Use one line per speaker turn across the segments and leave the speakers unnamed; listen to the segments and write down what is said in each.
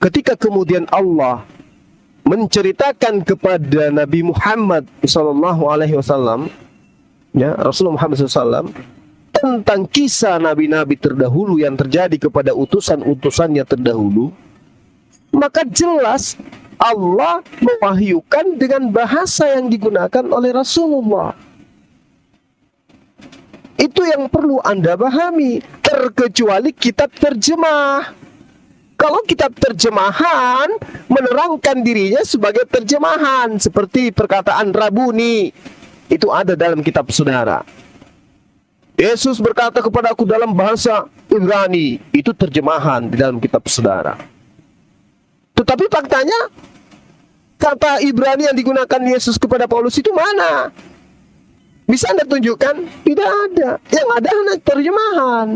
ketika kemudian Allah menceritakan kepada Nabi Muhammad SAW, ya, Rasulullah Muhammad SAW, tentang kisah nabi-nabi terdahulu yang terjadi kepada utusan-utusannya terdahulu, maka jelas Allah mewahyukan dengan bahasa yang digunakan oleh Rasulullah. Itu yang perlu Anda pahami, terkecuali kitab terjemah. Kalau kitab terjemahan menerangkan dirinya sebagai terjemahan, seperti perkataan Rabuni, itu ada dalam kitab saudara. Yesus berkata kepada aku dalam bahasa Ibrani, itu terjemahan di dalam kitab saudara. Tetapi faktanya, kata Ibrani yang digunakan Yesus kepada Paulus itu mana? Bisa Anda tunjukkan? Tidak ada. Yang ada hanya terjemahan.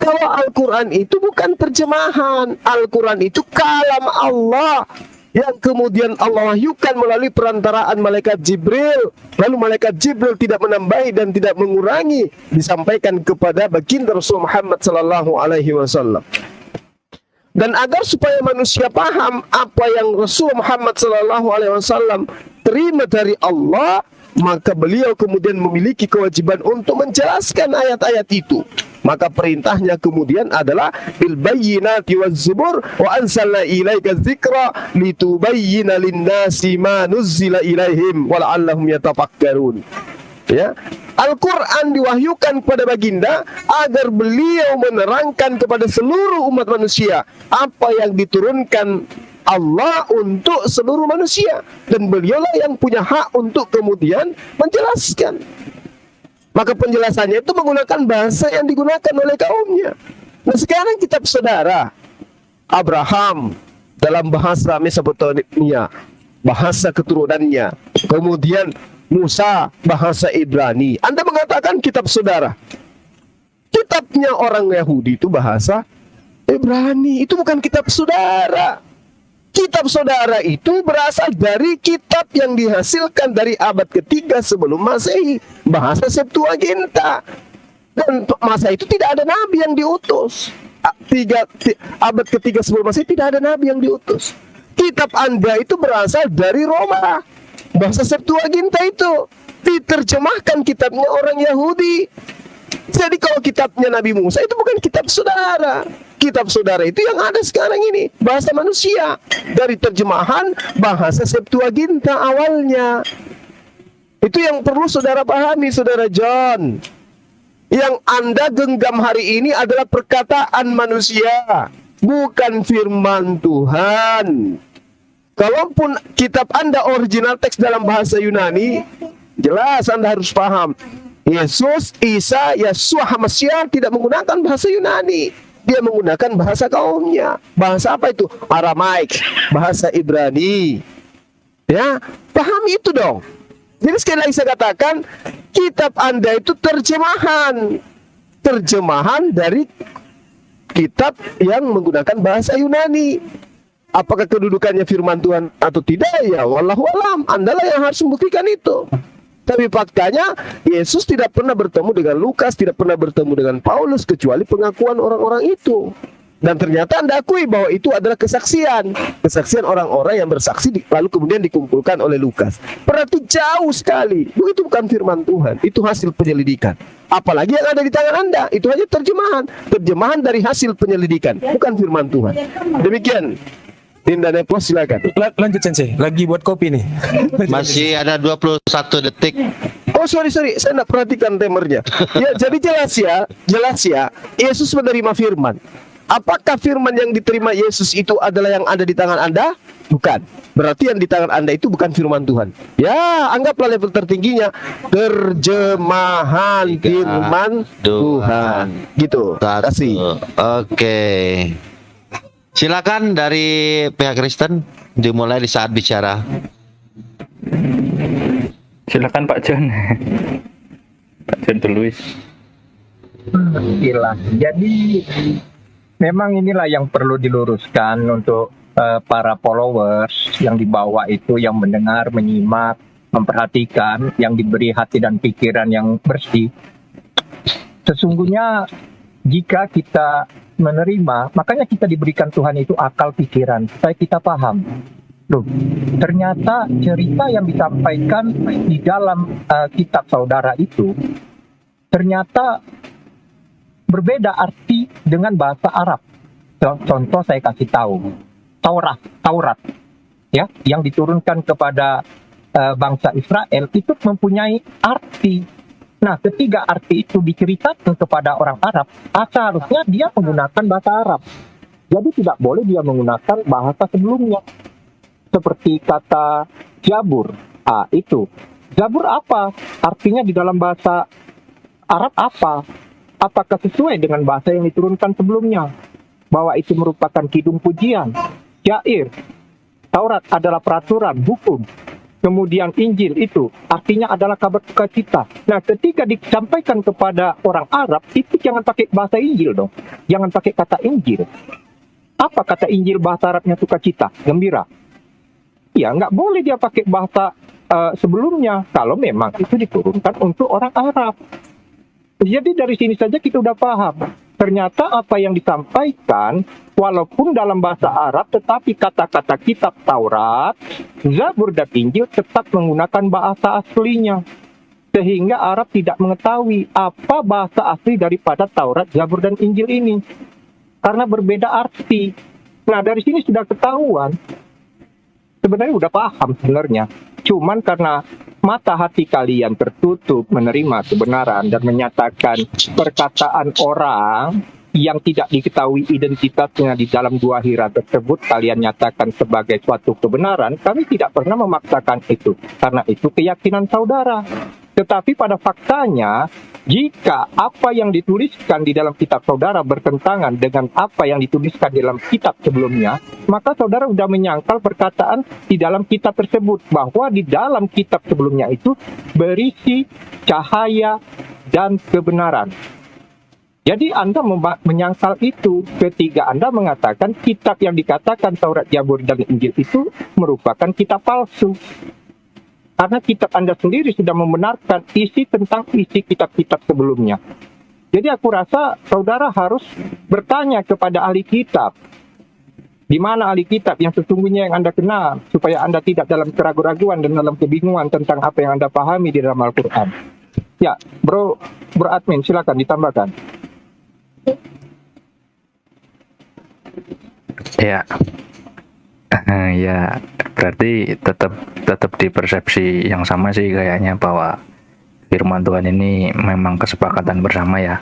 Kalau Al-Quran itu bukan terjemahan. Al-Quran itu kalam Allah yang kemudian Allah wahyukan melalui perantaraan malaikat Jibril. Lalu malaikat Jibril tidak menambahi dan tidak mengurangi, disampaikan kepada baginda Rasul Muhammad SAW. Dan agar supaya manusia paham apa yang Rasul Muhammad SAW terima dari Allah, maka beliau kemudian memiliki kewajiban untuk menjelaskan ayat-ayat itu. Maka perintahnya kemudian adalah bil bayyinati waz zubur wa anzalna ilaika dzikra litubayyana lin-nasi ma nuzzila ilaihim wa la'allahum yatafakkarun. Ya, Al-Quran diwahyukan kepada baginda agar beliau menerangkan kepada seluruh umat manusia apa yang diturunkan Allah untuk seluruh manusia, dan beliaulah yang punya hak untuk kemudian menjelaskan. Maka penjelasannya itu menggunakan bahasa yang digunakan oleh kaumnya. Nah sekarang kitab saudara Abraham dalam bahasa Mesopotamia, bahasa keturunannya, kemudian Musa bahasa Ibrani. Anda mengatakan kitab saudara. Kitabnya orang Yahudi itu bahasa Ibrani, itu bukan kitab saudara. Kitab saudara itu berasal dari kitab yang dihasilkan dari abad ketiga sebelum Masehi, bahasa Septuaginta. Dan masa itu tidak ada nabi yang diutus. Abad ketiga sebelum Masehi tidak ada nabi yang diutus. Kitab Anda itu berasal dari Roma, bahasa Septuaginta itu diterjemahkan kitabnya orang Yahudi. Jadi kalau kitabnya Nabi Musa itu bukan kitab saudara. Kitab saudara itu yang ada sekarang ini, bahasa manusia, dari terjemahan bahasa Septuaginta awalnya. Itu yang perlu saudara pahami, saudara John. Yang Anda genggam hari ini adalah perkataan manusia, bukan firman Tuhan. Kalaupun kitab Anda original teks dalam bahasa Yunani, jelas Anda harus paham, Yesus, Isa, Yesua HaMasyiah tidak menggunakan bahasa Yunani. Dia menggunakan bahasa kaumnya. Bahasa apa itu? Aramaik, bahasa Ibrani. Ya, pahami itu dong. Jadi sekali lagi saya katakan, kitab Anda itu terjemahan. Terjemahan dari kitab yang menggunakan bahasa Yunani. Apakah kedudukannya firman Tuhan atau tidak? Ya, wallahu alam. Anda lah yang harus membuktikan itu. Tapi faktanya Yesus tidak pernah bertemu dengan Lukas, tidak pernah bertemu dengan Paulus, kecuali pengakuan orang-orang itu. Dan ternyata Anda akui bahwa itu adalah kesaksian. Kesaksian orang-orang yang bersaksi lalu kemudian dikumpulkan oleh Lukas. Berarti jauh sekali. Itu bukan firman Tuhan, itu hasil penyelidikan. Apalagi yang ada di tangan Anda, itu hanya terjemahan. Terjemahan dari hasil penyelidikan, bukan firman Tuhan. Demikian. Dinda Nepos, silakan.
Lanjut Sensei, lagi buat kopi nih.
Masih ada 21 detik.
Oh sorry, saya tidak perhatikan timernya. Ya, jadi jelas ya, Yesus menerima firman. Apakah firman yang diterima Yesus itu adalah yang ada di tangan Anda? Bukan. Berarti yang di tangan Anda itu bukan firman Tuhan. Ya, anggaplah level tertingginya terjemahan firman Tuhan. Gitu. Terima kasih.
Oke. Silakan dari pihak Kristen dimulai di saat bicara.
Silakan Pak John. Pak John Luis.
Gila. Jadi memang inilah yang perlu diluruskan untuk para followers yang di bawah itu, yang mendengar, menyimak, memperhatikan, yang diberi hati dan pikiran yang bersih. Sesungguhnya jika kita menerima, makanya kita diberikan Tuhan itu akal pikiran supaya kita paham. Loh, ternyata cerita yang disampaikan di dalam kitab saudara itu ternyata berbeda arti dengan bahasa Arab. Contoh saya kasih tahu, Taurat, ya, yang diturunkan kepada bangsa Israel itu mempunyai arti. Nah, ketiga arti itu diceritakan kepada orang Arab, seharusnya dia menggunakan bahasa Arab. Jadi tidak boleh dia menggunakan bahasa sebelumnya. Seperti kata Jabur. Itu. Jabur apa? Artinya di dalam bahasa Arab apa? Apakah sesuai dengan bahasa yang diturunkan sebelumnya? Bahwa itu merupakan kidung pujian, syair. Taurat adalah peraturan, hukum. Kemudian Injil itu artinya adalah kabar sukacita. Nah, ketika disampaikan kepada orang Arab, itu jangan pakai bahasa Injil dong. Jangan pakai kata Injil. Apa kata Injil bahasa Arabnya sukacita, gembira? Ya, nggak boleh dia pakai bahasa sebelumnya kalau memang itu diturunkan untuk orang Arab. Jadi dari sini saja kita udah paham. Ternyata apa yang disampaikan, walaupun dalam bahasa Arab, tetapi kata-kata kitab Taurat, Zabur dan Injil tetap menggunakan bahasa aslinya. Sehingga Arab tidak mengetahui apa bahasa asli daripada Taurat, Zabur, dan Injil ini. Karena berbeda arti. Nah, dari sini sudah ketahuan. Sebenarnya udah paham sebenarnya. Cuman karena mata hati kalian tertutup menerima kebenaran dan menyatakan perkataan orang yang tidak diketahui identitasnya di dalam dua hira tersebut kalian nyatakan sebagai suatu kebenaran, kami tidak pernah memaksakan itu. Karena itu keyakinan saudara. Tetapi pada faktanya, jika apa yang dituliskan di dalam kitab saudara bertentangan dengan apa yang dituliskan di dalam kitab sebelumnya, maka saudara sudah menyangkal perkataan di dalam kitab tersebut, bahwa di dalam kitab sebelumnya itu berisi cahaya dan kebenaran. Jadi Anda menyangkal itu ketika Anda mengatakan kitab yang dikatakan Taurat, Zabur, dan Injil itu merupakan kitab palsu. Karena kitab Anda sendiri sudah membenarkan isi tentang isi kitab-kitab sebelumnya. Jadi aku rasa saudara harus bertanya kepada ahli kitab. Di mana ahli kitab yang sesungguhnya yang Anda kenal, supaya Anda tidak dalam keraguan-raguan dan dalam kebingungan tentang apa yang Anda pahami di dalam Al-Quran. Ya, bro admin, silakan ditambahkan.
Ya. Ya, berarti tetap di persepsi yang sama sih kayaknya, bahwa firman Tuhan ini memang kesepakatan bersama ya.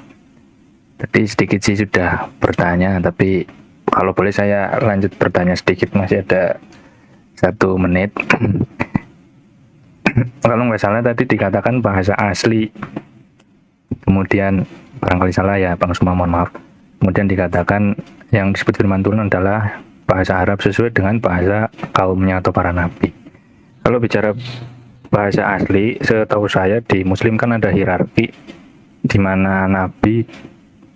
Tadi sedikit sih sudah bertanya, tapi kalau boleh saya lanjut bertanya sedikit, masih ada 1 menit. Kalau nggak salah tadi dikatakan bahasa asli, kemudian barangkali salah ya Bang Suma, mohon maaf. Kemudian dikatakan yang disebut firman Tuhan adalah bahasa Arab sesuai dengan bahasa kaumnya atau para nabi. Kalau bicara bahasa asli, setahu saya di Muslim kan ada hierarki, di mana Nabi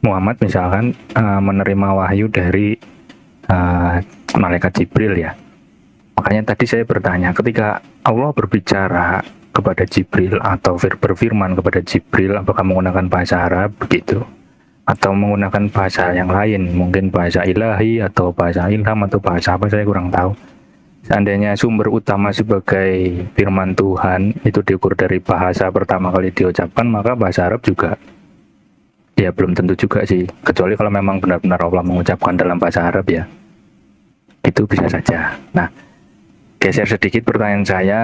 Muhammad misalkan menerima wahyu dari malaikat Jibril ya. Makanya tadi saya bertanya, ketika Allah berbicara kepada Jibril atau berfirman kepada Jibril, apakah menggunakan bahasa Arab begitu? Atau menggunakan bahasa yang lain, mungkin bahasa ilahi atau bahasa ilham atau bahasa apa, saya kurang tahu. Seandainya sumber utama sebagai firman Tuhan itu diukur dari bahasa pertama kali diucapkan, maka bahasa Arab juga ya belum tentu juga sih, kecuali kalau memang benar-benar Allah mengucapkan dalam bahasa Arab ya, itu bisa saja. Nah, geser sedikit pertanyaan saya,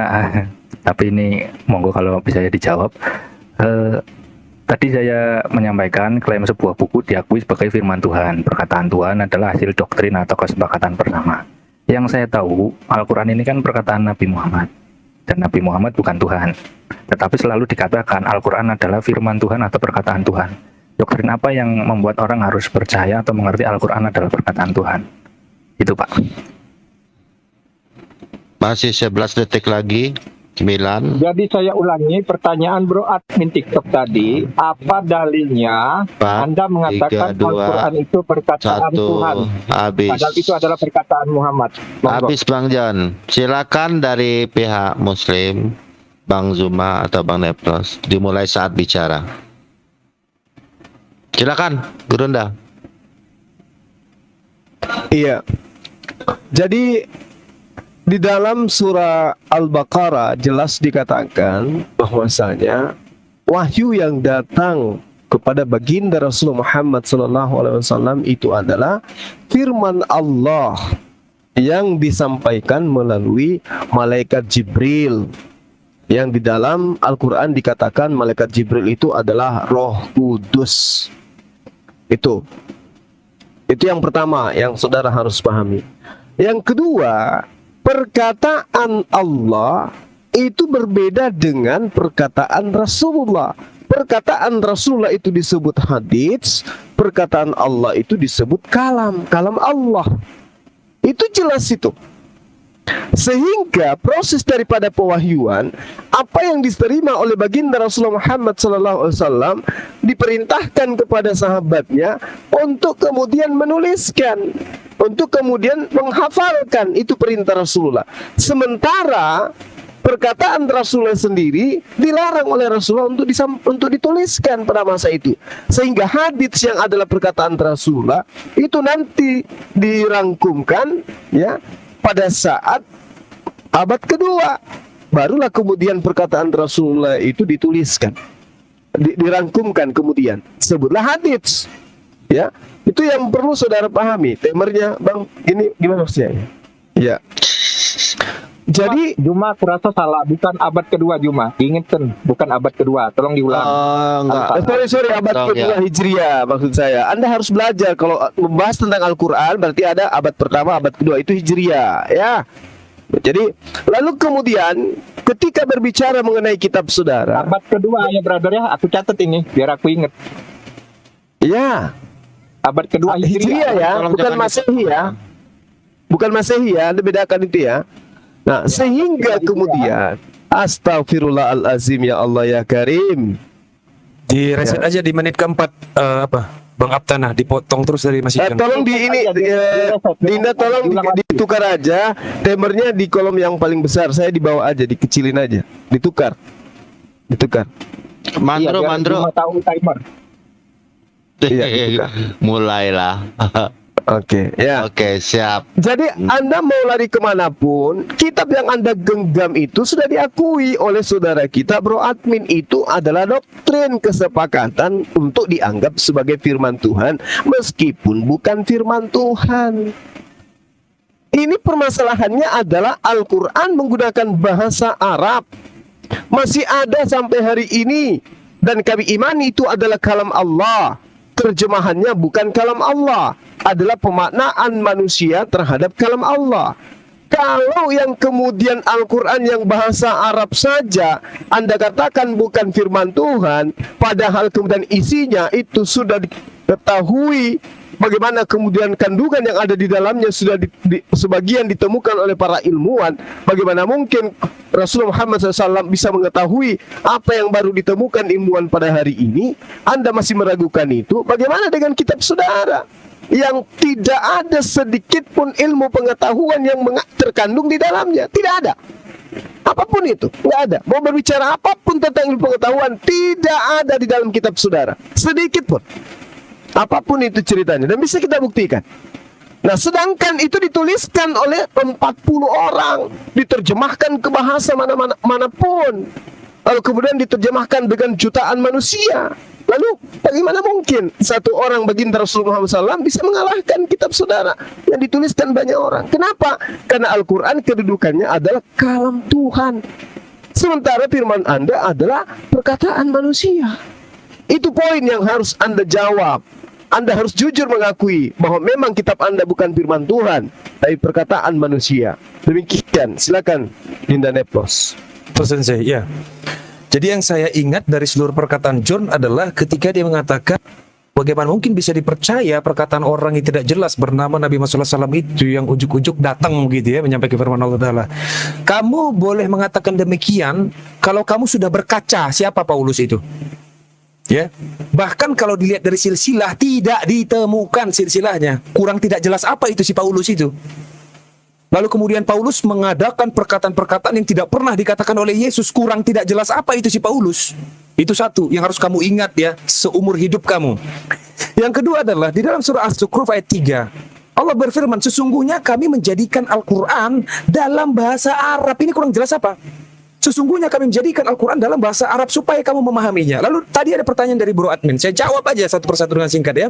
tapi ini monggo kalau bisa dijawab. Tadi saya menyampaikan klaim sebuah buku diakui sebagai firman Tuhan. Perkataan Tuhan adalah hasil doktrin atau kesepakatan bersama. Yang saya tahu, Al-Quran ini kan perkataan Nabi Muhammad. Dan Nabi Muhammad bukan Tuhan. Tetapi selalu dikatakan Al-Quran adalah firman Tuhan atau perkataan Tuhan. Doktrin apa yang membuat orang harus percaya atau mengerti Al-Quran adalah perkataan Tuhan? Itu Pak.
Masih 11 detik lagi. 9.
Jadi saya ulangi pertanyaan bro admin TikTok tadi, apa dalilnya
4,
Anda mengatakan
3, 2,
Al-Quran itu perkataan
1,
Tuhan?
habis.
Padahal itu adalah perkataan Muhammad. Monggo.
Habis Bang John. Silakan dari pihak Muslim, Bang Zuma atau Bang Neplos, dimulai saat bicara. Silakan, Gurunda.
Iya. Jadi di dalam surah Al-Baqarah jelas dikatakan bahwasanya wahyu yang datang kepada baginda Rasulullah Muhammad SAW itu adalah firman Allah yang disampaikan melalui malaikat Jibril, yang di dalam Al-Quran dikatakan malaikat Jibril itu adalah Roh Kudus. Itu yang pertama yang saudara harus pahami. Yang kedua, perkataan Allah itu berbeda dengan perkataan Rasulullah. Perkataan Rasulullah itu disebut hadits, perkataan Allah itu disebut kalam Allah. Itu jelas itu. Sehingga proses daripada pewahyuan, apa yang diterima oleh baginda Rasulullah Muhammad SAW diperintahkan kepada sahabatnya untuk kemudian menuliskan, untuk kemudian menghafalkan. Itu perintah Rasulullah. Sementara perkataan Rasulullah sendiri dilarang oleh Rasulullah untuk dituliskan pada masa itu. Sehingga hadits yang adalah perkataan Rasulullah itu nanti dirangkumkan ya pada saat abad kedua, barulah kemudian perkataan Rasulullah itu dituliskan, dirangkumkan, kemudian sebutlah hadits. Ya, itu yang perlu saudara pahami. Temernya, Bang, ini gimana maksudnya? Ya. Jadi
Juma kurasa salah, bukan abad kedua Juma. Ingatkan, bukan abad kedua. Tolong diulang.
Enggak.
sorry, abad
Dong,
kedua
ya.
Hijriah maksud saya. Anda harus belajar kalau membahas tentang Al-Quran berarti ada abad pertama, abad kedua, itu Hijriah, ya. Jadi lalu kemudian ketika berbicara mengenai kitab saudara,
Abad kedua ya brother ya. Aku catat ini biar aku ingat.
ya,
Abad kedua
Hijriah ya,
Tolong
bukan
jangan
Masehi ya. Bukan Masehi ya, Anda bedakan itu ya. Nah, sehingga kemudian astagfirullahalazim ya Allah ya Karim.
Di reset aja di menit keempat Bang Aptana dipotong terus dari Mas Ikan.
Tolong di ini Dinda tolong ditukar aja timernya di kolom yang paling besar. Saya di bawah aja, dikecilin aja. Ditukar.
Mandro,
biar
Mandro.
Juma tahu timer.
Iya, dibuka.
Mulailah.
Oke, ya.
Oke, siap.
Jadi Anda mau lari kemanapun, kitab yang Anda genggam itu sudah diakui oleh saudara kita Bro Admin. Itu adalah doktrin kesepakatan untuk dianggap sebagai firman Tuhan meskipun bukan firman Tuhan. Ini permasalahannya adalah Al-Quran menggunakan bahasa Arab. Masih ada sampai hari ini. Dan kami imani itu adalah kalam Allah. Terjemahannya bukan kalam Allah, adalah pemaknaan manusia terhadap kalam Allah. Kalau yang kemudian Al-Quran yang bahasa Arab saja Anda katakan bukan firman Tuhan, padahal kemudian isinya itu sudah diketahui, bagaimana kemudian kandungan yang ada di dalamnya sudah sebagian ditemukan oleh para ilmuwan. Bagaimana mungkin Rasulullah Muhammad SAW bisa mengetahui apa yang baru ditemukan ilmuwan pada hari ini? Anda masih meragukan itu? Bagaimana dengan kitab saudara yang tidak ada sedikit pun ilmu pengetahuan yang terkandung di dalamnya? Tidak ada. Apapun itu, nggak ada. Mau berbicara apapun tentang ilmu pengetahuan, tidak ada di dalam kitab saudara. Sedikit pun. Apapun itu ceritanya, dan bisa kita buktikan. Nah, sedangkan itu dituliskan oleh 40 orang, diterjemahkan ke bahasa manapun, lalu kemudian diterjemahkan dengan jutaan manusia. Lalu bagaimana mungkin satu orang baginda Rasulullah SAW bisa mengalahkan kitab saudara yang dituliskan banyak orang? Kenapa? Karena Al-Quran kedudukannya adalah kalam Tuhan, sementara firman Anda adalah perkataan manusia. Itu poin yang harus Anda jawab. Anda harus jujur mengakui bahwa memang kitab Anda bukan firman Tuhan, tapi perkataan manusia. Demikian, silakan Dinda Neplos.
Sensei, ya. Jadi yang saya ingat dari seluruh perkataan John adalah ketika dia mengatakan bagaimana mungkin bisa dipercaya perkataan orang yang tidak jelas bernama Nabi Muhammad SAW itu yang ujuk-ujuk datang gitu ya menyampaikan firman Allah Ta'ala. Kamu boleh mengatakan demikian kalau kamu sudah berkaca siapa Paulus itu. Ya, bahkan kalau dilihat dari silsilah tidak ditemukan silsilahnya, kurang tidak jelas apa itu si Paulus itu. Lalu kemudian Paulus mengadakan perkataan-perkataan yang tidak pernah dikatakan oleh Yesus, kurang tidak jelas apa itu si Paulus. Itu satu yang harus kamu ingat ya seumur hidup kamu. Yang kedua adalah di dalam surah As-Zukhruf ayat 3, Allah berfirman, sesungguhnya kami menjadikan Al-Quran dalam bahasa Arab. Ini kurang jelas apa? Sesungguhnya kami menjadikan Al-Quran dalam bahasa Arab supaya kamu memahaminya. Lalu tadi ada pertanyaan dari Bro Admin. Saya jawab aja satu persatu dengan singkat ya.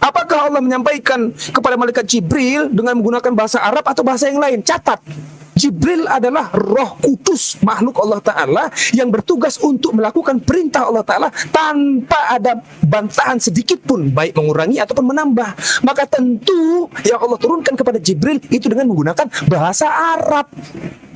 Apakah Allah menyampaikan kepada malaikat Jibril dengan menggunakan bahasa Arab atau bahasa yang lain? Catat. Jibril adalah Roh Kudus, makhluk Allah Ta'ala yang bertugas untuk melakukan perintah Allah Ta'ala tanpa ada bantahan sedikit pun, baik mengurangi ataupun menambah. Maka tentu yang Allah turunkan kepada Jibril itu dengan menggunakan bahasa Arab.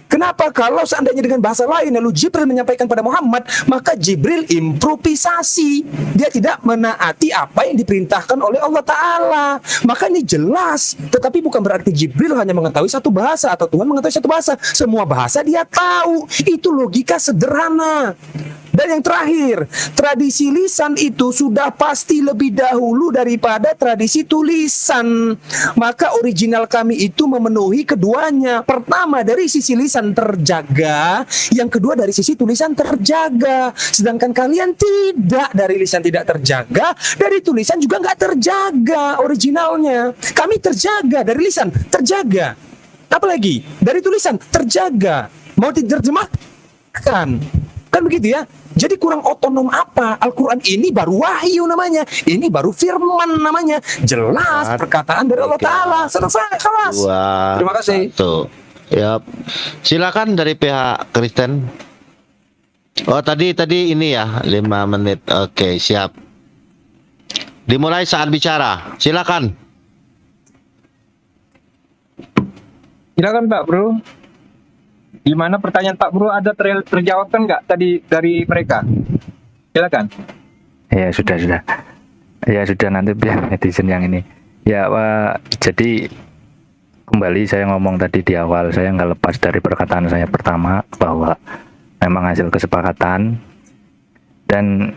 Kenapa? Kalau seandainya dengan bahasa lain lalu Jibril menyampaikan pada Muhammad, maka Jibril improvisasi. Dia tidak menaati apa yang diperintahkan oleh Allah Ta'ala. Maka ini jelas. Tetapi bukan berarti Jibril hanya mengetahui satu bahasa atau Tuhan mengetahui satu bahasa. Semua bahasa dia tahu. Itu logika sederhana. Dan yang terakhir, tradisi lisan itu sudah pasti lebih dahulu daripada tradisi tulisan. Maka original kami itu memenuhi keduanya. Pertama, dari sisi lisan terjaga. Yang kedua, dari sisi tulisan terjaga. Sedangkan kalian tidak, dari lisan tidak terjaga, dari tulisan juga nggak terjaga originalnya. Kami terjaga, dari lisan terjaga. Apalagi, dari tulisan terjaga. Mau diterjemahkan. Kan begitu ya. Jadi kurang otonom apa? Al-Quran ini baru wahyu namanya. Ini baru firman namanya. Jelas perkataan dari Allah Ta'ala. Selesai, kelas. Terima kasih.
Tuh. Yap. Silakan dari pihak Kristen. Oh tadi ini ya 5 menit. Oke, siap. Dimulai saat bicara. Silakan.
Silakan Pak Bro. Gimana pertanyaan Pak Bro, ada terjawabkan nggak tadi dari mereka? Silakan.
Ya sudah. Ya sudah, nanti biar netizen yang ini. Ya jadi kembali saya ngomong tadi di awal, saya nggak lepas dari perkataan saya pertama bahwa memang hasil kesepakatan. Dan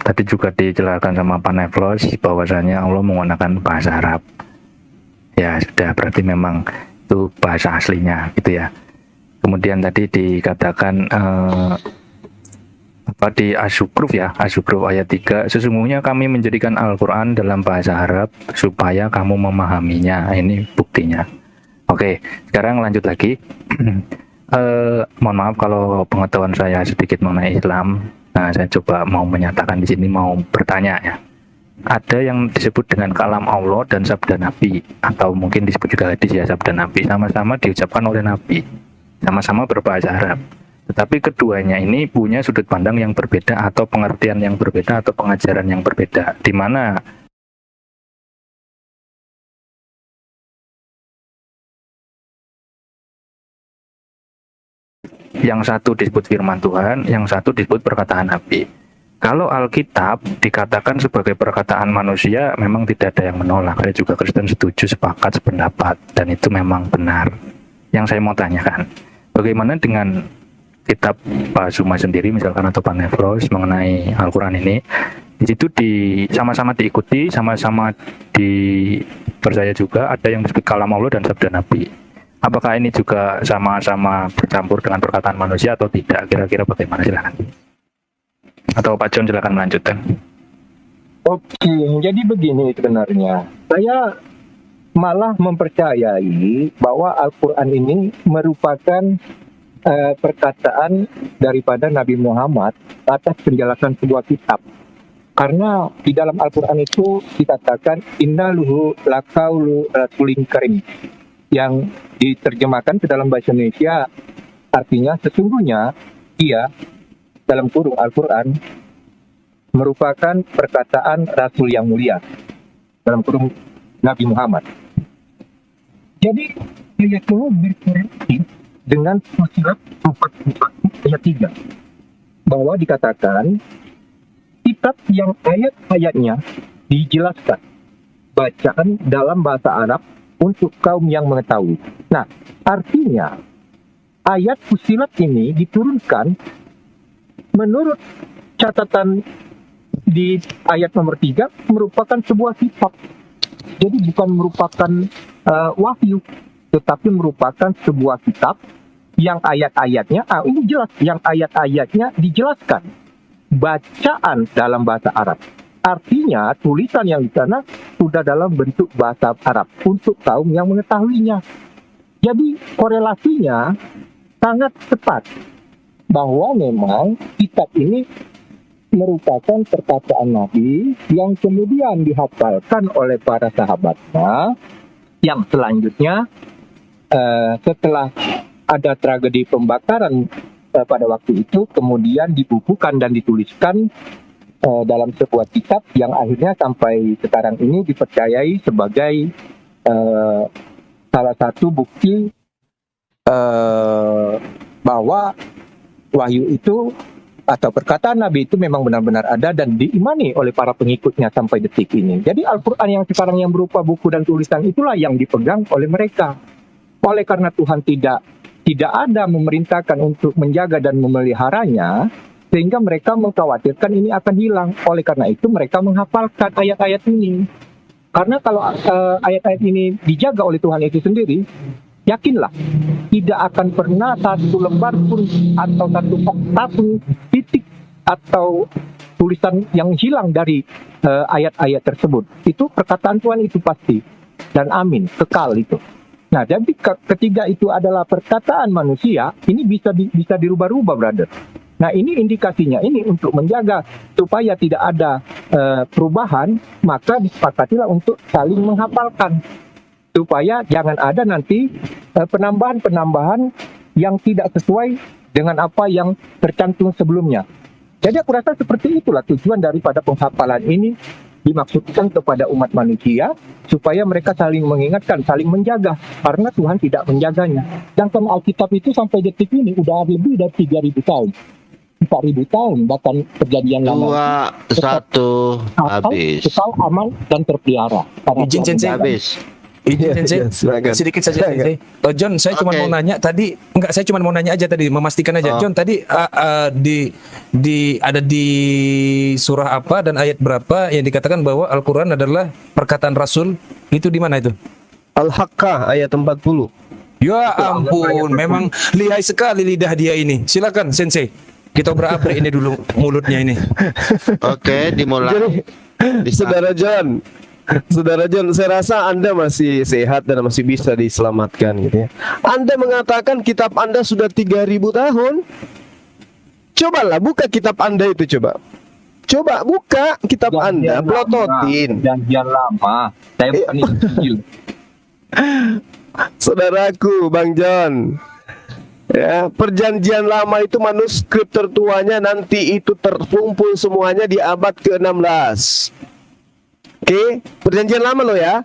tadi juga dijelaskan sama Pak Neflos bahwasanya Allah menggunakan bahasa Arab. Ya sudah, berarti memang itu bahasa aslinya gitu ya. Kemudian tadi dikatakan di Asy-Syukruf ya, Asy-Syukruf ayat 3, sesungguhnya kami menjadikan Al-Quran dalam bahasa Arab supaya kamu memahaminya. Ini buktinya. Oke, sekarang lanjut lagi. Mohon maaf kalau pengetahuan saya sedikit mengenai Islam. Nah, saya coba mau menyatakan di sini, mau bertanya ya. Ada yang disebut dengan kalam Allah dan sabda Nabi, atau mungkin disebut juga hadis ya, sabda Nabi, sama-sama diucapkan oleh Nabi, sama-sama berbahasa Arab. Tetapi keduanya ini punya sudut pandang yang berbeda, atau pengertian yang berbeda, atau pengajaran yang berbeda, di mana yang satu disebut firman Tuhan, yang satu disebut perkataan Nabi. Kalau Alkitab dikatakan sebagai perkataan manusia, memang tidak ada yang menolak. Saya juga Kristen setuju, sepakat, sependapat, dan itu memang benar. Yang saya mau tanyakan, bagaimana dengan kitab Pak Zuma sendiri misalkan, atau Pak Nefros mengenai Al-Quran ini? Di situ sama-sama diikuti, sama-sama dipercaya juga, ada yang disebut kalam Allah dan sabda Nabi. Apakah ini juga sama-sama bercampur dengan perkataan manusia atau tidak? Kira-kira bagaimana? Silakan. Atau Pak John silakan melanjutkan.
Oke, jadi begini sebenarnya. Saya malah mempercayai bahwa Al-Quran ini merupakan perkataan daripada Nabi Muhammad atas penjelasan sebuah kitab. Karena di dalam Al-Quran itu dikatakan innaluhu laqaulu rasulin karim, yang diterjemahkan ke dalam bahasa Indonesia artinya sesungguhnya ia, dalam kurung Al-Quran, merupakan perkataan Rasul yang mulia, dalam kurung Nabi Muhammad. Jadi ayat ini berkoreksi dengan Fussilat 41 ayat 3, bahwa dikatakan kitab yang ayat-ayatnya dijelaskan bacaan dalam bahasa Arab untuk kaum yang mengetahui. Nah, artinya ayat Fussilat ini diturunkan menurut catatan di ayat nomor 3 merupakan sebuah kitab. Jadi bukan merupakan wahyu, tetapi merupakan sebuah kitab yang ayat-ayatnya, ini jelas, yang ayat-ayatnya dijelaskan bacaan dalam bahasa Arab. Artinya tulisan yang di sana sudah dalam bentuk bahasa Arab untuk kaum yang mengetahuinya. Jadi korelasinya sangat tepat bahwa memang kitab ini merupakan perkataan Nabi yang kemudian dihafalkan oleh para sahabatnya, yang selanjutnya setelah ada tragedi pembakaran pada waktu itu kemudian dibukukan dan dituliskan dalam sebuah kitab yang akhirnya sampai sekarang ini dipercayai sebagai salah satu bukti bahwa wahyu itu atau perkataan Nabi itu memang benar-benar ada dan diimani oleh para pengikutnya sampai detik ini. Jadi Al-Quran yang sekarang yang berupa buku dan tulisan itulah yang dipegang oleh mereka. Oleh karena Tuhan tidak ada memerintahkan untuk menjaga dan memeliharanya, sehingga mereka mengkhawatirkan ini akan hilang. Oleh karena itu mereka menghafalkan ayat-ayat ini. Karena kalau ayat-ayat ini dijaga oleh Tuhan itu sendiri, yakinlah tidak akan pernah satu lembar pun atau satu titik atau tulisan yang hilang dari ayat-ayat tersebut. Itu perkataan Tuhan itu pasti dan amin, kekal itu. Nah, jadi ketiga itu adalah perkataan manusia, ini bisa dirubah-rubah, brother. Nah, ini indikasinya ini untuk menjaga supaya tidak ada perubahan, maka disepakatilah untuk saling menghafalkan. Supaya jangan ada nanti penambahan-penambahan yang tidak sesuai dengan apa yang tercantum sebelumnya. Jadi aku rasa seperti itulah tujuan daripada penghafalan ini, dimaksudkan kepada umat manusia supaya mereka saling mengingatkan, saling menjaga, karena Tuhan tidak menjaganya. Sedangkan Alkitab itu sampai detik ini udah lebih dari 3.000 tahun. 4.000 tahun bahkan perjanjian lama
2, 1 habis.
Kekal, aman dan terpelihara.
Izin Sensei.
Habis.
Izin Sensei,
silakan.
sedikit saja Sensei. John, saya cuma
Oke.
mau nanya tadi, saya cuma mau nanya aja tadi, memastikan aja. John, tadi ada di surah apa dan ayat berapa yang dikatakan bahwa Al-Quran adalah perkataan Rasul, itu di mana itu?
Al-Haqqah ayat 40.
Ya ampun, memang lihai sekali lidah dia ini. Silakan Sensei, kita obrak-abrik ini dulu mulutnya ini.
Oke, dimulai.
Jadi, Saudara John, saya rasa Anda masih sehat dan masih bisa diselamatkan gitu ya. Anda mengatakan kitab Anda sudah 3.000 tahun. Cobalah buka kitab Anda itu coba. Coba buka kitab Anda, pelototin.
Perjanjian lama. Saya bukan Injil.
Saudaraku, Bang John. Ya, perjanjian lama itu manuskrip tertuanya nanti itu terkumpul semuanya di abad ke-16. Oke, perjanjian lama loh ya.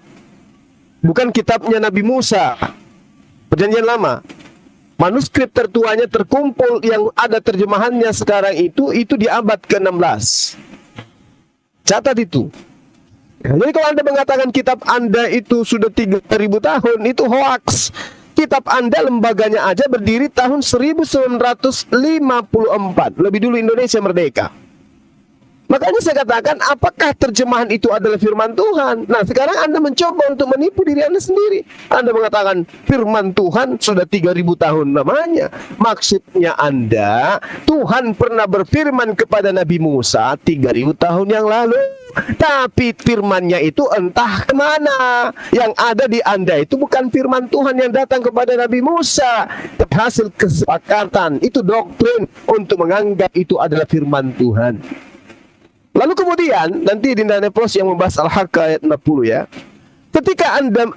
Bukan kitabnya Nabi Musa. Perjanjian lama. Manuskrip tertuanya terkumpul yang ada terjemahannya sekarang itu di abad ke-16. Catat itu. Jadi kalau Anda mengatakan kitab Anda itu sudah 3.000 tahun, itu hoax. Kitab Anda lembaganya aja berdiri tahun 1954. Lebih dulu Indonesia merdeka. Makanya saya katakan, apakah terjemahan itu adalah firman Tuhan? Nah, sekarang Anda mencoba untuk menipu diri Anda sendiri. Anda mengatakan firman Tuhan sudah 3.000 tahun namanya. Maksudnya Anda, Tuhan pernah berfirman kepada Nabi Musa 3.000 tahun yang lalu. Tapi firmannya itu entah kemana. Yang ada di Anda itu bukan firman Tuhan yang datang kepada Nabi Musa. Hasil kesepakatan, itu doktrin untuk menganggap itu adalah firman Tuhan. Lalu kemudian nanti Dinda Nepos yang membahas Al-Haqqah ayat 60 ya. Ketika Anda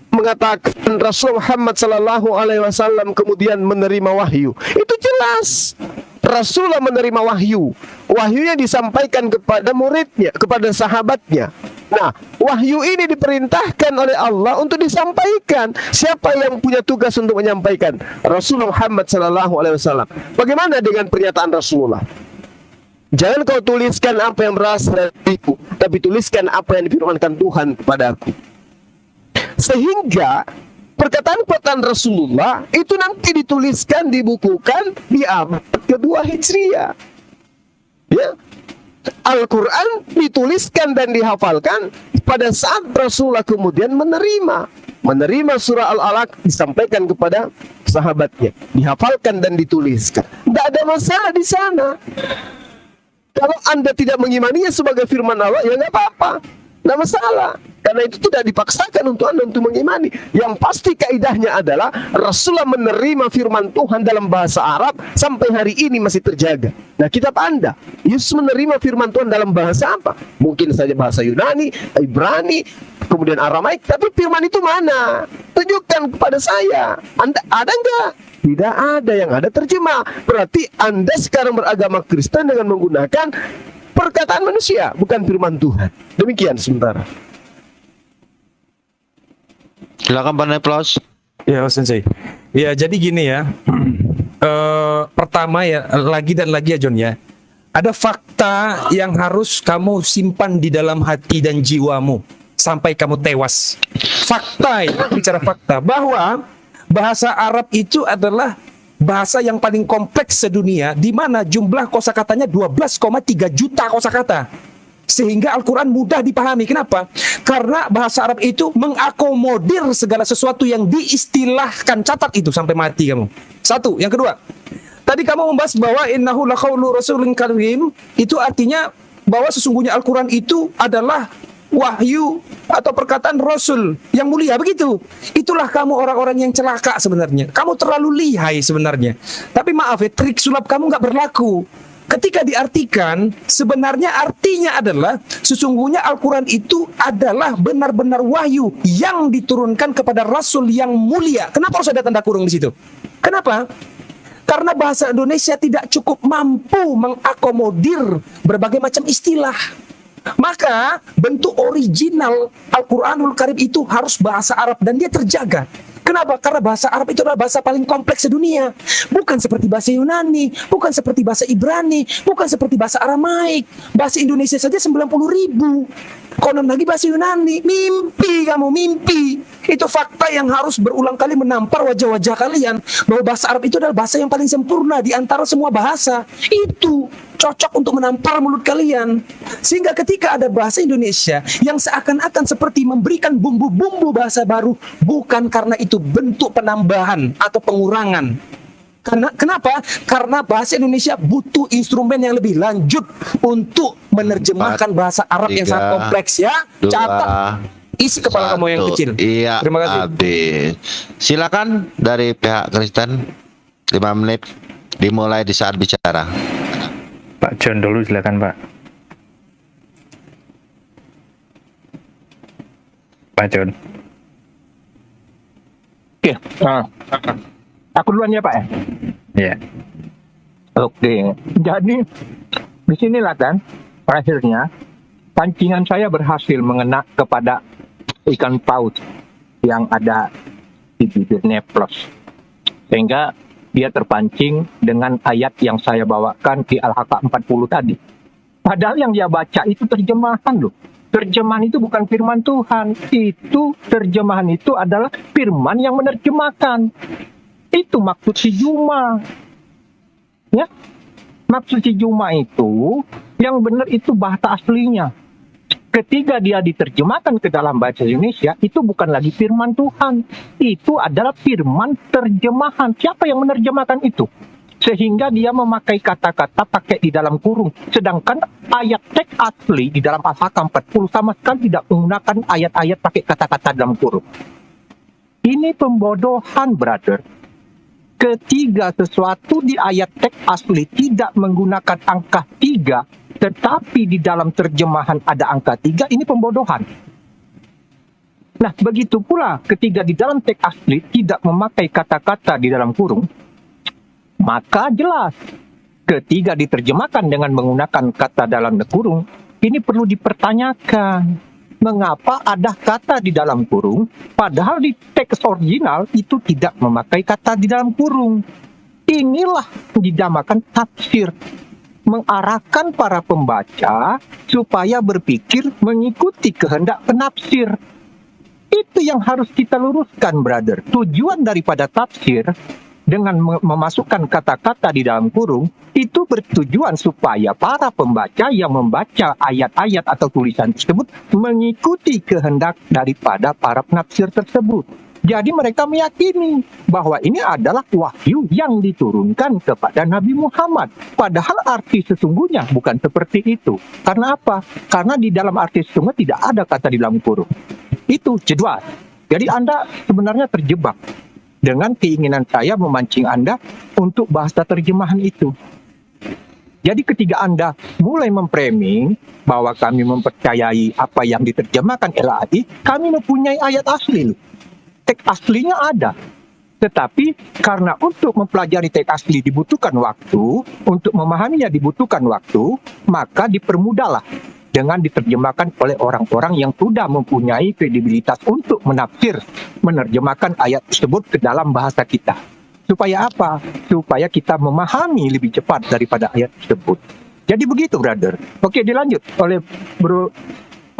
mengatakan Rasul Muhammad sallallahu alaihi wasallam kemudian menerima wahyu, itu jelas Rasulullah menerima wahyu. Wahyunya disampaikan kepada muridnya, kepada sahabatnya. Nah, wahyu ini diperintahkan oleh Allah untuk disampaikan. Siapa yang punya tugas untuk menyampaikan? Rasulullah Muhammad sallallahu alaihi wasallam. Bagaimana dengan pernyataan Rasulullah? Jangan kau tuliskan apa yang berasal dariku, tapi tuliskan apa yang difirmankan Tuhan kepadaku. Sehingga perkataan-perkataan Rasulullah itu nanti dituliskan, dibukukan di abad kedua Hijriah. Ya, Al-Quran dituliskan dan dihafalkan pada saat Rasulullah kemudian menerima surah Al-Alaq, disampaikan kepada sahabatnya, dihafalkan dan dituliskan. Tidak ada masalah di sana. Kalau Anda tidak mengimaninya sebagai firman Allah, ya nggak apa-apa, nggak masalah. Karena itu tidak dipaksakan untuk Anda untuk mengimani. Yang pasti kaidahnya adalah Rasulullah menerima firman Tuhan dalam bahasa Arab sampai hari ini masih terjaga. Nah, kitab Anda, Yesus menerima firman Tuhan dalam bahasa apa? Mungkin saja bahasa Yunani, Ibrani, kemudian Aramaik, tapi firman itu mana? Tunjukkan kepada saya. Anda ada enggak? Tidak ada, yang ada terjemah. Berarti Anda sekarang beragama Kristen dengan menggunakan perkataan manusia, bukan firman Tuhan. Demikian sementara.
Silakan Pak Neplos.
Ya, Sensei. Ya, jadi gini ya. Pertama ya, lagi dan lagi ya John ya. Ada fakta yang harus kamu simpan di dalam hati dan jiwamu sampai kamu tewas. Fakta ya, bicara fakta bahwa bahasa Arab itu adalah bahasa yang paling kompleks sedunia, di mana jumlah kosakatanya 12,3 juta kosakata. Sehingga Al-Quran mudah dipahami. Kenapa? Karena bahasa Arab itu mengakomodir segala sesuatu yang diistilahkan. Catat itu sampai mati kamu. Satu. Yang kedua, tadi kamu membahas bahwa innahu laqaulu rasulin karim, itu artinya bahwa sesungguhnya Al-Quran itu adalah wahyu atau perkataan Rasul yang mulia, begitu. Itulah kamu orang-orang yang celaka sebenarnya. Kamu terlalu lihai sebenarnya. Tapi maaf ya, trik sulap kamu nggak berlaku. Ketika diartikan, sebenarnya artinya adalah sesungguhnya Al-Quran itu adalah benar-benar wahyu yang diturunkan kepada Rasul yang mulia. Kenapa harus ada tanda kurung di situ? Kenapa? Karena bahasa Indonesia tidak cukup mampu mengakomodir berbagai macam istilah. Maka bentuk original Al-Quranul Karim itu harus bahasa Arab dan dia terjaga. Kenapa? Karena bahasa Arab itu adalah bahasa paling kompleks sedunia. Bukan seperti bahasa Yunani, bukan seperti bahasa Ibrani, bukan seperti bahasa Aramaik. Bahasa Indonesia saja 90.000. Konon lagi bahasa Yunani. Mimpi kamu, mimpi. Itu fakta yang harus berulang kali menampar wajah-wajah kalian. Bahwa bahasa Arab itu adalah bahasa yang paling sempurna di antara semua bahasa. Itu cocok untuk menampar mulut kalian. Sehingga ketika ada bahasa Indonesia yang seakan-akan seperti memberikan bumbu-bumbu bahasa baru, bukan karena itu bentuk penambahan atau pengurangan. Kenapa? Karena bahasa Indonesia butuh instrumen yang lebih lanjut untuk menerjemahkan bahasa Arab yang sangat kompleks ya. Catat. Isi kepala kamu yang kecil.
Iya.
Terima kasih.
Habis. Silakan dari pihak Kristen 5 menit dimulai di saat bicara.
Pak John dulu silakan Pak. Pak John.
Oke, aku duluan ya Pak ya.
Iya.
Oke, jadi disinilah kan akhirnya pancingan saya berhasil mengena kepada ikan paus yang ada di bibir Neplos, sehingga dia terpancing dengan ayat yang saya bawakan di Al-Haqqah 40 tadi. Padahal yang dia baca itu terjemahan loh. Terjemahan itu bukan firman Tuhan. Itu terjemahan itu adalah firman yang menerjemahkan. Itu maksud si Juma. Ya. Maksud si Juma itu yang benar itu bahasa aslinya. Ketika dia diterjemahkan ke dalam bahasa Indonesia, itu bukan lagi firman Tuhan. Itu adalah firman terjemahan. Siapa yang menerjemahkan itu? Sehingga dia memakai kata-kata pakai di dalam kurung. Sedangkan ayat teks asli di dalam Al-Haqqah 40 sama sekali tidak menggunakan ayat-ayat pakai kata-kata dalam kurung. Ini pembodohan, brother. Ketiga sesuatu di ayat teks asli tidak menggunakan angka 3, tetapi di dalam terjemahan ada angka 3, ini pembodohan. Nah, begitu pula ketika di dalam teks asli tidak memakai kata-kata di dalam kurung, maka jelas ketika diterjemahkan dengan menggunakan kata dalam kurung, ini perlu dipertanyakan. Mengapa ada kata di dalam kurung, padahal di teks original itu tidak memakai kata di dalam kurung. Inilah dinamakan tafsir. Mengarahkan para pembaca supaya berpikir mengikuti kehendak penafsir. Itu yang harus kita luruskan, brother. Tujuan daripada tafsir dengan memasukkan kata-kata di dalam kurung, itu bertujuan supaya para pembaca yang membaca ayat-ayat atau tulisan tersebut mengikuti kehendak daripada para penafsir tersebut. Jadi mereka meyakini bahwa ini adalah wahyu yang diturunkan kepada Nabi Muhammad. Padahal arti sesungguhnya bukan seperti itu. Karena apa? Karena di dalam arti sesungguhnya tidak ada kata di dalam kurung. Itu jadwal. Jadi Anda sebenarnya terjebak dengan keinginan saya memancing Anda untuk bahasa terjemahan itu. Jadi ketika Anda mulai memframing bahwa kami mempercayai apa yang diterjemahkan LAI, kami mempunyai ayat asli. Teks aslinya ada. Tetapi karena untuk mempelajari teks asli dibutuhkan waktu, untuk memahaminya dibutuhkan waktu, maka dipermudahlah dengan diterjemahkan oleh orang-orang yang sudah mempunyai kredibilitas untuk menafsir, menerjemahkan ayat tersebut ke dalam bahasa kita. Supaya apa? Supaya kita memahami lebih cepat daripada ayat tersebut. Jadi begitu, brother. Oke, dilanjut oleh Bro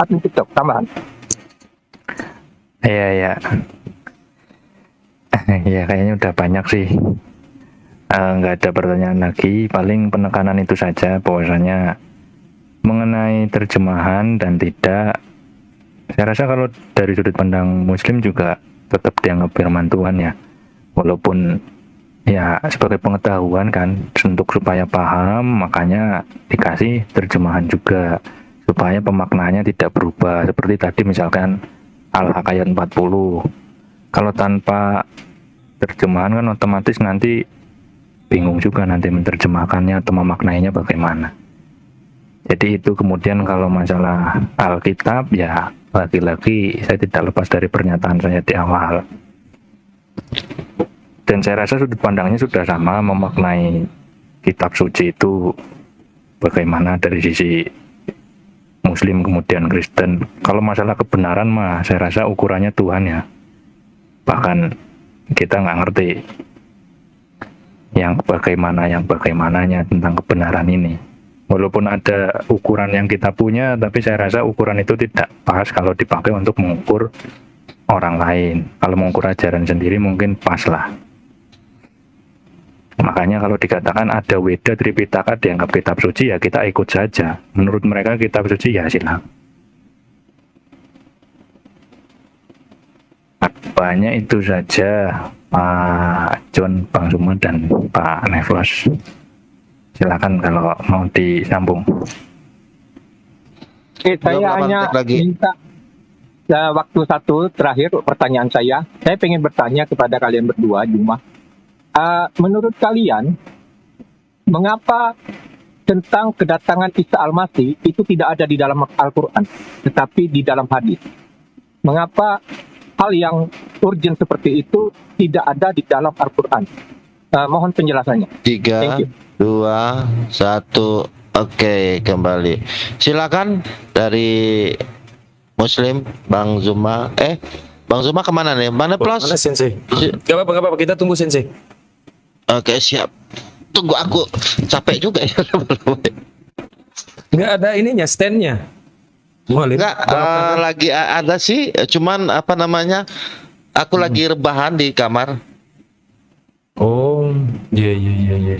admin TikTok, tambahan.
Iya. Ya kayaknya udah banyak sih. Nggak ada pertanyaan lagi. Paling penekanan itu saja bahwasanya mengenai terjemahan dan tidak. Saya rasa kalau dari sudut pandang Muslim juga tetap dianggap firman Tuhan ya. Walaupun ya sebagai pengetahuan kan, untuk supaya paham makanya dikasih terjemahan juga supaya pemaknaannya tidak berubah. Seperti tadi misalkan Al-Haq ayat 40. Kalau tanpa terjemahan kan otomatis nanti bingung juga nanti menerjemahkannya atau memaknainya bagaimana. Jadi itu kemudian kalau masalah Alkitab ya lagi-lagi saya tidak lepas dari pernyataan saya di awal. Dan saya rasa sudut pandangnya sudah sama memaknai kitab suci itu bagaimana dari sisi Muslim kemudian Kristen. Kalau masalah kebenaran mah saya rasa ukurannya Tuhan ya. Bahkan kita nggak ngerti yang bagaimananya tentang kebenaran ini. Walaupun ada ukuran yang kita punya, tapi saya rasa ukuran itu tidak pas kalau dipakai untuk mengukur orang lain. Kalau mengukur ajaran sendiri mungkin pas lah. Makanya kalau dikatakan ada Weda Tripitaka dianggap kitab suci ya kita ikut saja. Menurut mereka kitab suci ya silakan. Banyak itu saja Pak John, Bang Suma dan Pak Neflos. Silakan kalau mau disambung.
Oke, saya hanya minta waktu satu terakhir pertanyaan saya. Saya ingin bertanya kepada kalian berdua, Juma. Menurut kalian, mengapa tentang kedatangan Isa Al-Masih itu tidak ada di dalam Al-Quran, tetapi di dalam hadis? Mengapa hal yang urgent seperti itu tidak ada di dalam Al-Quran? Mohon penjelasannya.
3, 2, 1. Oke, kembali. Silakan dari Muslim, Bang Zuma. Bang Zuma kemana nih? Mana plus?
Mana Sensei? Gak apa-apa, kita tunggu Sensei.
Oke, siap. Tunggu aku. Capek juga ya.
Nggak ada ininya, stand-nya.
Enggak, lagi ada sih, cuman apa namanya? Aku lagi rebahan di kamar.
Oh, iya.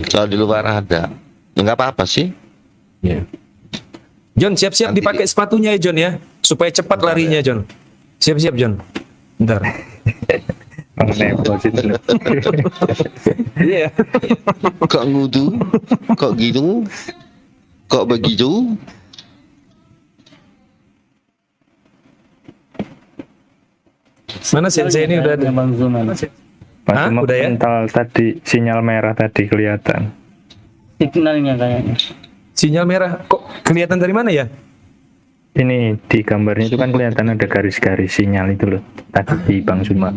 Kalau di luar ada. Enggak apa-apa sih.
Iya. John, siap-siap
Nanti
dipakai sepatunya ya John ya, supaya cepat larinya John. Siap-siap John. Bentar. Iya.
Kok ngudu? Kok gitu? Kok begitu?
Mana Sensei ini udah ada?
Masih
udah ya?
mental tadi, sinyal merah tadi kelihatan.
Signalnya kayaknya.
Sinyal merah kok kelihatan dari mana ya?
Ini di gambarnya itu kan kelihatan ada garis-garis sinyal itu loh. Tadi di Bang Suma.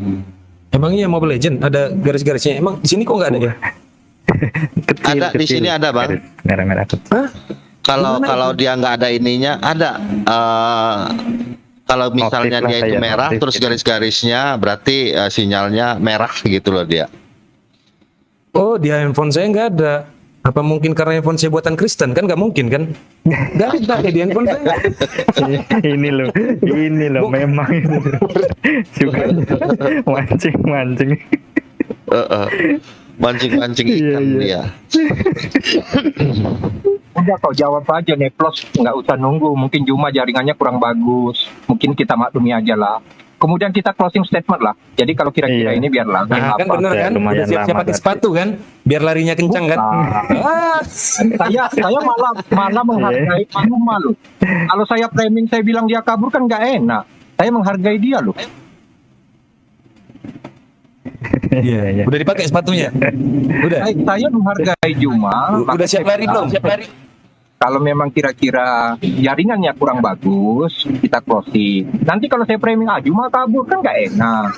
Emangnya Mobile Legend ada garis-garisnya? Emang di sini kok nggak ada ya?
Ada di sini ada, Bang.
Garis merah-merah kecil.
Hah?
Kalau dia nggak ada ininya ada. Kalau misalnya
Motif lah
dia itu
kayak
merah
motif
terus
gitu.
garis-garisnya berarti sinyalnya merah gitu loh dia.
Oh, di handphone saya nggak ada. Apa mungkin karena handphone saya buatan Kristen? Kan nggak mungkin kan? Nggak ada di handphone saya.
ini loh memang ini juga mancing
Mancing-mancing ikan dia.
Udah kau jawab aja nih, plus nggak usah nunggu. Mungkin Juma jaringannya kurang bagus. Mungkin kita maklumi aja lah. kemudian kita closing statement lah. Jadi kalau kira-kira
Iya.
ini biarlah.
Nah, kan bener
Ya,
kan?
lumayan
Udah siap-siap
lama
pakai
berarti.
sepatu kan? Biar larinya kencang kan? Ah,
Saya malah menghargai malu. Kalau saya framing saya bilang dia kabur kan nggak enak. Saya menghargai dia loh.
Iya, iya.
udah dipakai sepatunya? Udah.
Saya menghargai Juma.
Udah siap lari belum? Siap lari.
Kalau memang kira-kira jaringannya kurang bagus, kita closing. Nanti kalau saya framing, Juma kabur kan nggak enak.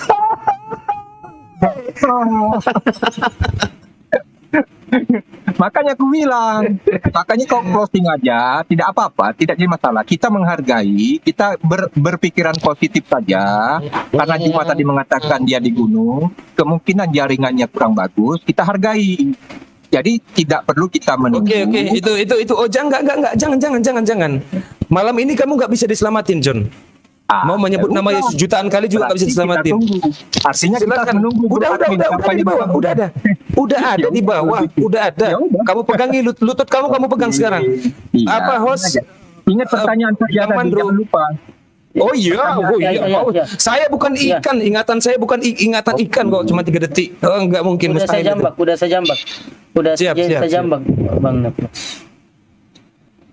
Makanya aku bilang, makanya kau closing aja, tidak apa-apa, tidak jadi masalah. Kita menghargai, kita berpikiran positif saja. Karena Juma tadi mengatakan dia di gunung, kemungkinan jaringannya kurang bagus, kita hargai. Jadi tidak perlu kita menunggu.
Oke, itu. Oh, jangan, jangan. Malam ini kamu nggak bisa diselamatin, John. Mau menyebut nama Yesus jutaan kali juga nggak bisa
Berarti kita
diselamatin.
tunggu. Artinya kita
Silakan.
menunggu.
Udah di bawah, udah ada. Udah ada di bawah, udah ada.
Ya udah.
Kamu pegangi lutut kamu pegang sekarang.
Iya.
Apa, host?
Ingat pertanyaan saya
Yang
tadi,
Mandro.
jangan lupa.
Oh iya.
Iya.
Saya bukan
Iya.
ikan, ingatan saya bukan ingatan ikan kok, cuma 3 detik. Oh, enggak mungkin,
Udah saya
mustahil.
jambak, udah saya jambak. Udah
Siap,
saya
siap.
jambak, Bang Neplos.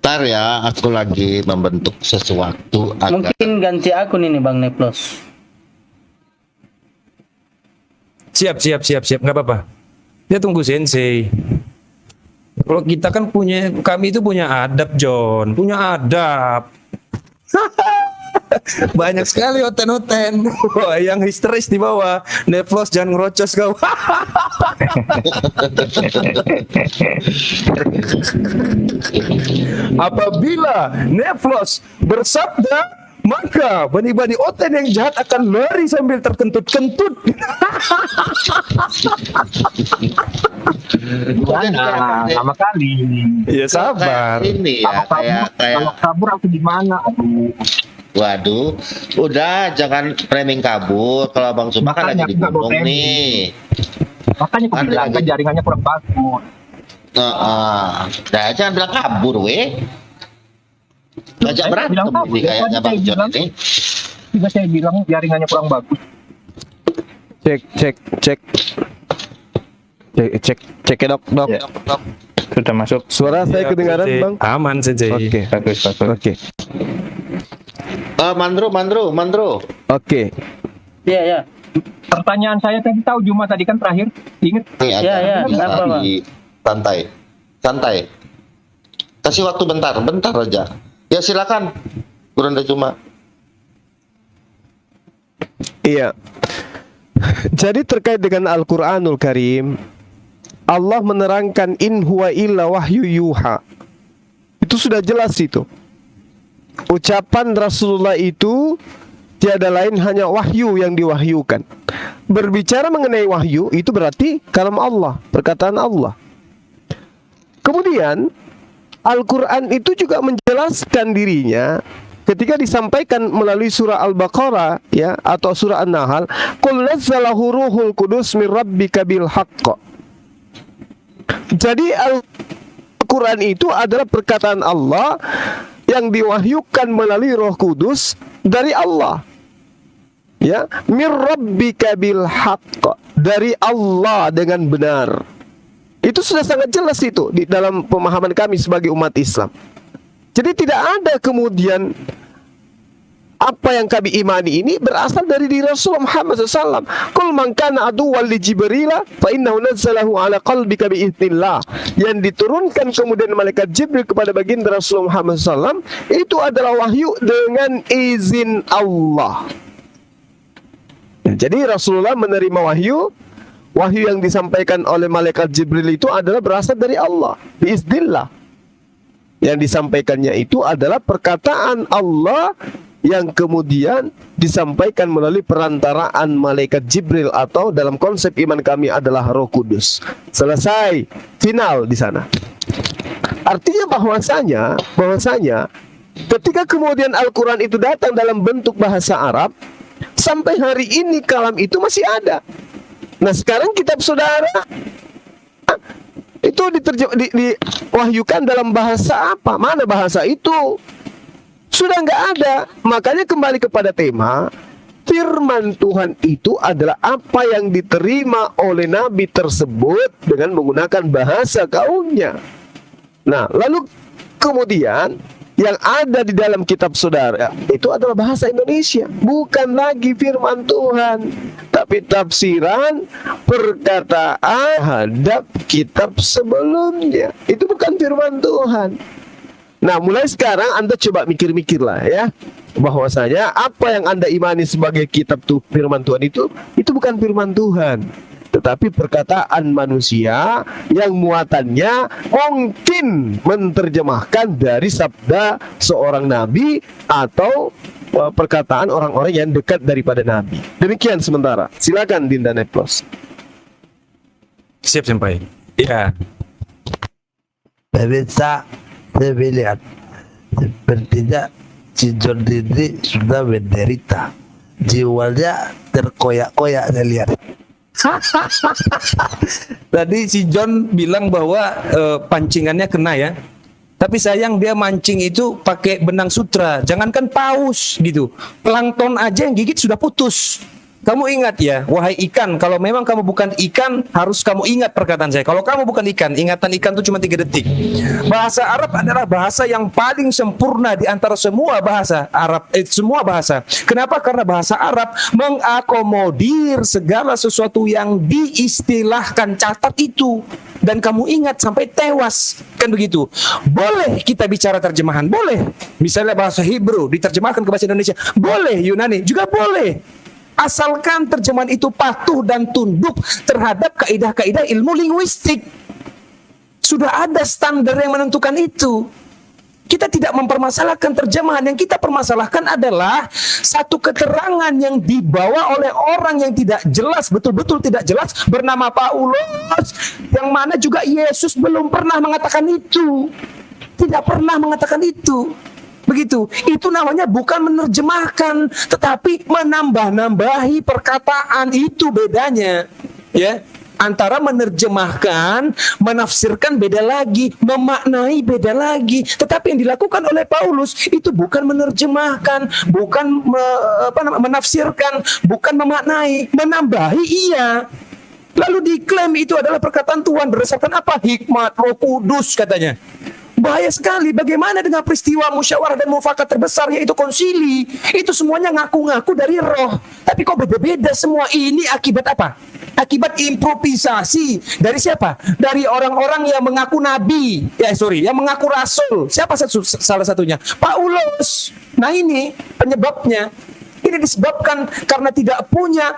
Ntar ya, aku lagi membentuk sesuatu agar
Mungkin ganti akun ini Bang Neplos.
Siap, nggak apa-apa. Dia tunggu sensei. Kalau kita kan kami itu punya adab, John, punya adab. Banyak sekali oten-oten. Wah, yang histeris di bawah. Neplos jangan ngerocos kau. Apabila Neplos bersabda, maka bani-bani oten yang jahat akan lari sambil terkentut-kentut.
Mana? Sama kali.
Ya sabar.
kayak ini ya, kayak
Kalau kabur aku di mana? Aduh.
waduh, udah jangan framing kabur. Kalau Bang Suma kan
Makanya
lagi di
aku nggak mau
gunung
framing.
nih.
Makanya aku
Kan
bilang
lagi-
kan jaringannya kurang bagus.
Nah, jangan bilang kabur, weh. Ngajak
Saya
berantem
bilang kabur,
ini
ya,
kayaknya
tadi
Bang
saya
John
bilang.
ini.
Juga saya bilang jaringannya kurang bagus.
Cek dok.
Ya.
Sudah masuk.
Suara saya kedengaran,
Sensei.
Bang?
Aman, Sensei.
Oke.
Bagus.
Oke.
Mandro.
Oke.
Iya.
Pertanyaan saya tadi tahu Juma tadi kan terakhir. Ingat?
Nih ada
Ya, kenapa, Bang?
di santai. Kasih waktu bentar aja. Ya silakan. Kuranda cuma.
Iya. Jadi terkait dengan Al-Qur'anul Karim, Allah menerangkan in huwa illa wahyu yuha. Itu sudah jelas itu. Ucapan Rasulullah itu tiada lain hanya wahyu yang diwahyukan. Berbicara mengenai wahyu itu berarti kalam Allah, perkataan Allah. Kemudian Al-Quran itu juga menjelaskan dirinya ketika disampaikan melalui surah Al-Baqarah ya atau surah An-Nahl, qul nazzalahu ruhul qudus min rabbika bil haqq. Jadi Al-Quran itu adalah perkataan Allah yang diwahyukan melalui Roh Kudus dari Allah. Ya, min rabbika bil haqq, dari Allah dengan benar. Itu sudah sangat jelas itu di dalam pemahaman kami sebagai umat Islam. Jadi tidak ada kemudian apa yang kami imani ini berasal dari diri Rasulullah Muhammad SAW. Qul man kana aduwwan li Jibril fa innahu nazzalahu ala qalbika bi idznillah. Yang diturunkan kemudian malaikat Jibril kepada baginda Rasulullah Muhammad SAW itu adalah wahyu dengan izin Allah. Jadi Rasulullah menerima wahyu yang disampaikan oleh malaikat Jibril itu adalah berasal dari Allah, biiznillah. Yang disampaikannya itu adalah perkataan Allah yang kemudian disampaikan melalui perantaraan malaikat Jibril atau dalam konsep iman kami adalah Roh Kudus. Selesai, final di sana. Artinya bahwasanya ketika kemudian Al-Quran itu datang dalam bentuk bahasa Arab, sampai hari ini kalam itu masih ada. Nah sekarang kitab saudara itu diwahyukan dalam bahasa apa? Mana bahasa itu? Sudah nggak ada. Makanya kembali kepada tema, firman Tuhan itu adalah apa yang diterima oleh nabi tersebut dengan menggunakan bahasa kaumnya. Nah, lalu kemudian yang ada di dalam kitab saudara itu adalah bahasa Indonesia, bukan lagi firman Tuhan, tapi tafsiran perkataan hadap kitab sebelumnya. Itu bukan firman Tuhan. Nah, mulai sekarang Anda coba mikir-mikirlah ya, bahwasanya apa yang Anda imani sebagai kitab firman Tuhan itu bukan firman Tuhan, tetapi perkataan manusia yang muatannya mungkin menerjemahkan dari sabda seorang nabi atau perkataan orang-orang yang dekat daripada nabi. Demikian sementara. Silakan Dinda Neplos.
Siap, Senpai. Ya.
Pemirsa, saya melihat sepertinya si John ini sudah menderita, jiwanya terkoyak-koyak saya lihat.
Tadi si John bilang bahwa pancingannya kena ya. Tapi sayang dia mancing itu pakai benang sutra. Jangankan paus gitu. Plankton aja yang gigit sudah putus. Kamu ingat ya, wahai ikan, kalau memang kamu bukan ikan, harus kamu ingat perkataan saya. Kalau kamu bukan ikan, ingatan ikan itu cuma 3 detik. Bahasa Arab adalah bahasa yang paling sempurna di antara semua bahasa Arab, semua bahasa. Kenapa? Karena bahasa Arab mengakomodir segala sesuatu yang diistilahkan. Catat itu. Dan kamu ingat sampai tewas. Kan begitu. Boleh kita bicara terjemahan, boleh. Misalnya bahasa Hebrew diterjemahkan ke bahasa Indonesia, boleh. Yunani juga boleh. Asalkan terjemahan itu patuh dan tunduk terhadap kaidah-kaidah ilmu linguistik. Sudah ada standar yang menentukan itu. Kita tidak mempermasalahkan terjemahan. Yang kita permasalahkan adalah satu keterangan yang dibawa oleh orang yang tidak jelas, betul-betul tidak jelas, bernama Paulus, yang mana juga Yesus belum pernah mengatakan itu. Tidak pernah mengatakan itu. Begitu, itu namanya bukan menerjemahkan, tetapi menambah-nambahi perkataan. Itu bedanya, ya. Antara menerjemahkan, menafsirkan beda lagi, memaknai beda lagi. Tetapi yang dilakukan oleh Paulus itu bukan menerjemahkan, bukan menafsirkan, bukan memaknai, menambahi iya. Lalu diklaim itu adalah perkataan Tuhan berdasarkan apa? Hikmat Roh Kudus katanya. Bahaya sekali. Bagaimana dengan peristiwa musyawarah dan mufakat terbesar, yaitu konsili? Itu semuanya ngaku-ngaku dari roh. Tapi kok beda-beda semua? Ini akibat apa? Akibat improvisasi. Dari siapa? Dari orang-orang yang mengaku nabi. Yang mengaku rasul. Siapa salah satunya? Paulus. Nah ini penyebabnya. Ini disebabkan karena tidak punya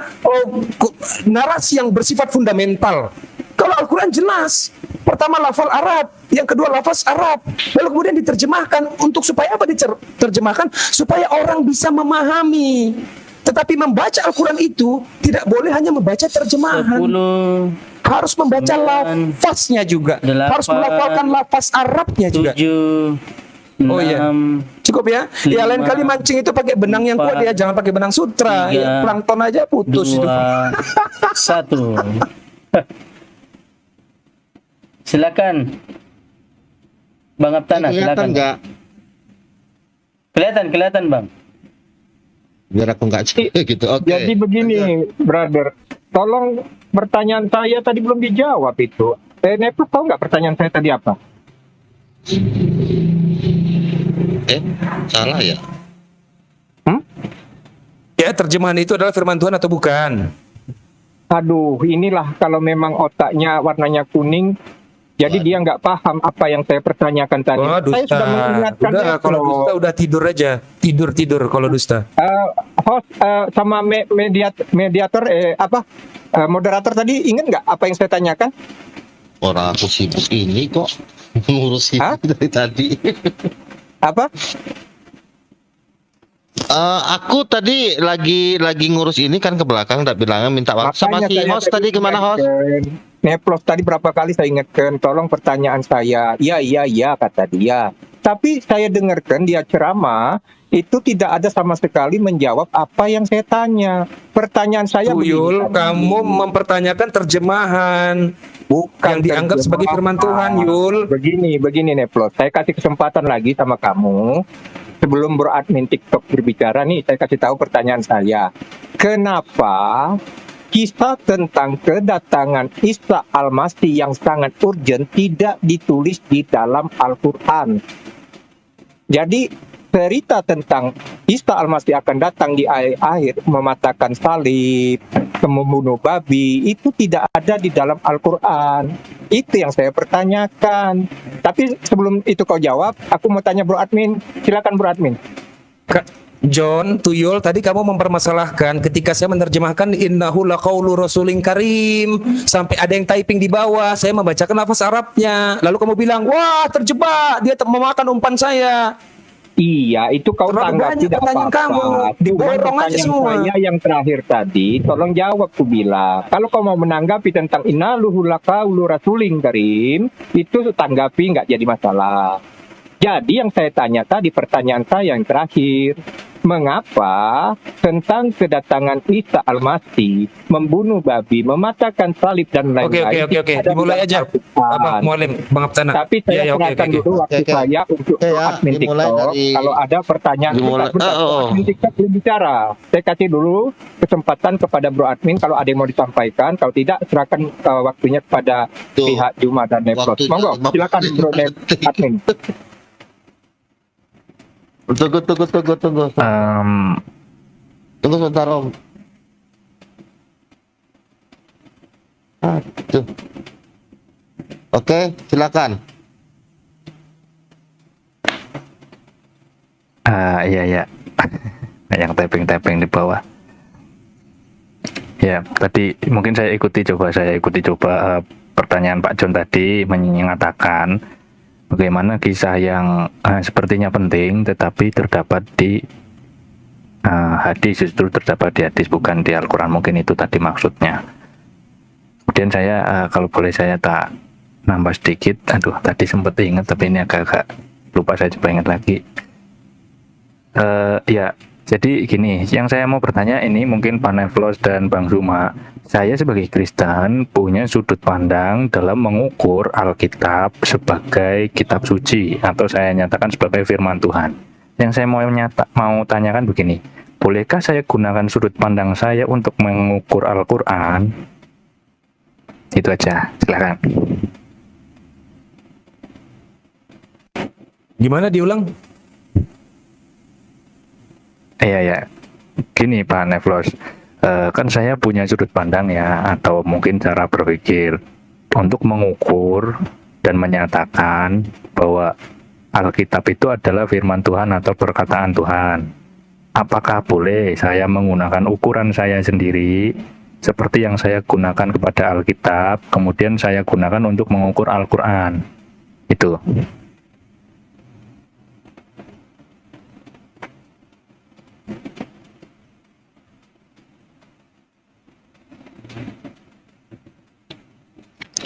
narasi yang bersifat fundamental. Kalau Al-Quran jelas. Pertama lafal Arab, yang kedua lafaz Arab. Lalu kemudian diterjemahkan. Untuk supaya apa diterjemahkan? Supaya orang bisa memahami. Tetapi membaca Al-Quran itu tidak boleh hanya membaca terjemahan.
10,
harus membaca
9,
lafaznya juga.
8,
harus melafalkan lafaz Arabnya juga.
7, 6,
Oh iya. Cukup ya. Ya lain
5,
kali mancing itu pakai benang yang kuat ya, jangan pakai benang sutra.
3,
Ya, plankton aja putus
2,
itu.
1. Silakan. Bang Aptana,
Kelihatan
silakan.
nggak?
Kelihatan, Bang.
Biar aku nggak cek gitu. Oke.
Jadi begini, brother, tolong pertanyaan saya tadi belum dijawab itu. Nepos tahu nggak pertanyaan saya tadi apa?
Salah ya?
Ya, terjemahan itu adalah firman Tuhan atau bukan?
Aduh, inilah kalau memang otaknya warnanya kuning, jadi dia nggak paham apa yang saya pertanyakan tadi.
Oh,
Saya
dusta.
sudah mengingatkan
Udah,
dia,
kalau
loh.
dusta udah tidur aja. Tidur kalau dusta.
Host sama mediator moderator tadi ingat nggak apa yang saya tanyakan?
Orang aku sibuk ini kok ngurusin
Hah?
dari tadi.
Apa?
Aku tadi lagi ngurus ini kan ke belakang, tak bilangnya minta waktu sama
Makanya
si
saya
host tadi gimana host?
ingatkan. Neplos tadi berapa kali saya ingatkan, tolong pertanyaan saya. Iya kata dia. Tapi saya dengarkan dia ceramah itu tidak ada sama sekali menjawab apa yang saya tanya. Pertanyaan saya
Yul,
begini.
kamu mempertanyakan terjemahan
Bukan
yang dianggap sebagai firman Tuhan, Yul.
Begini Neplos, saya kasih kesempatan lagi sama kamu. sebelum Bro Admin TikTok berbicara nih, saya kasih tahu pertanyaan saya. Kenapa kisah tentang kedatangan Isa Al-Masih yang sangat urgent tidak ditulis di dalam Al-Quran? Jadi cerita tentang Isa Al-Masih akan datang di akhir mematahkan salib, membunuh babi, itu tidak ada di dalam Al-Quran. Itu yang saya pertanyakan. Tapi sebelum itu kau jawab, aku mau tanya Bro Admin. Silakan Bro Admin.
Kak John, Tuyul, tadi kamu mempermasalahkan ketika saya menerjemahkan innahu laqaulu rasulin karim sampai ada yang typing di bawah, saya membacakan lafaz Arabnya. Lalu kamu bilang, "Wah, terjebak, dia memakan umpan saya."
Iya, itu kau
Terlalu
tanggapi
banyak
tidak
pertanyaan
apa-apa.
kamu.
Cuman
Diborong aja
pertanyaan
semua.
saya yang terakhir tadi, tolong jawab ku bilang. Kalau kau mau menanggapi tentang innahu laqaulu rasulin karim, itu tanggapi nggak jadi masalah. Jadi yang saya tanya tadi, pertanyaan saya yang terakhir, mengapa tentang kedatangan Isa Al-Masih, membunuh babi, mematahkan salib dan lain-lain.
Oke.
tidak ada
Dimulai
dalam
aja.
Al-Quran.
Apa, Mualim, Bang Aptana.
Tapi saya
Iya, oke.
serahkan dulu waktu
Oke.
saya untuk
Oke, ya.
admin
Dimulai
TikTok.
dari-
Kalau ada pertanyaan,
Dimulai-
bentar, admin TikTok belum bicara. Saya kasih dulu kesempatan kepada Bro Admin kalau ada yang mau disampaikan. Kalau tidak, serahkan waktunya kepada
Tuh.
pihak Juma dan Nepros.
Waktunya
Monggo,
50
silakan Bro Admin.
Tunggu. Tunggu sebentar Om. Aduh. Oke, silakan.
Iya. Yang tapping di bawah. Ya, tadi mungkin saya ikuti coba pertanyaan Pak John tadi mengatakan bagaimana kisah yang sepertinya penting tetapi terdapat di hadis, justru terdapat di hadis bukan di Al-Quran, mungkin itu tadi maksudnya. Kemudian saya kalau boleh saya tak nambah sedikit, tadi sempat ingat tapi ini agak lupa, saya coba ingat lagi. Ya, jadi gini, yang saya mau bertanya ini mungkin Pak Neflos dan Bang Zuma, saya sebagai Kristen punya sudut pandang dalam mengukur Alkitab sebagai kitab suci atau saya nyatakan sebagai firman Tuhan. Yang saya mau tanyakan begini, bolehkah saya gunakan sudut pandang saya untuk mengukur Al-Quran? Itu aja, silakan.
Gimana diulang?
Iya. Gini Pak Neflos, kan saya punya sudut pandang ya, atau mungkin cara berpikir untuk mengukur dan menyatakan bahwa Alkitab itu adalah firman Tuhan atau perkataan Tuhan. Apakah boleh saya menggunakan ukuran saya sendiri seperti yang saya gunakan kepada Alkitab, kemudian saya gunakan untuk mengukur Al-Quran? Itu.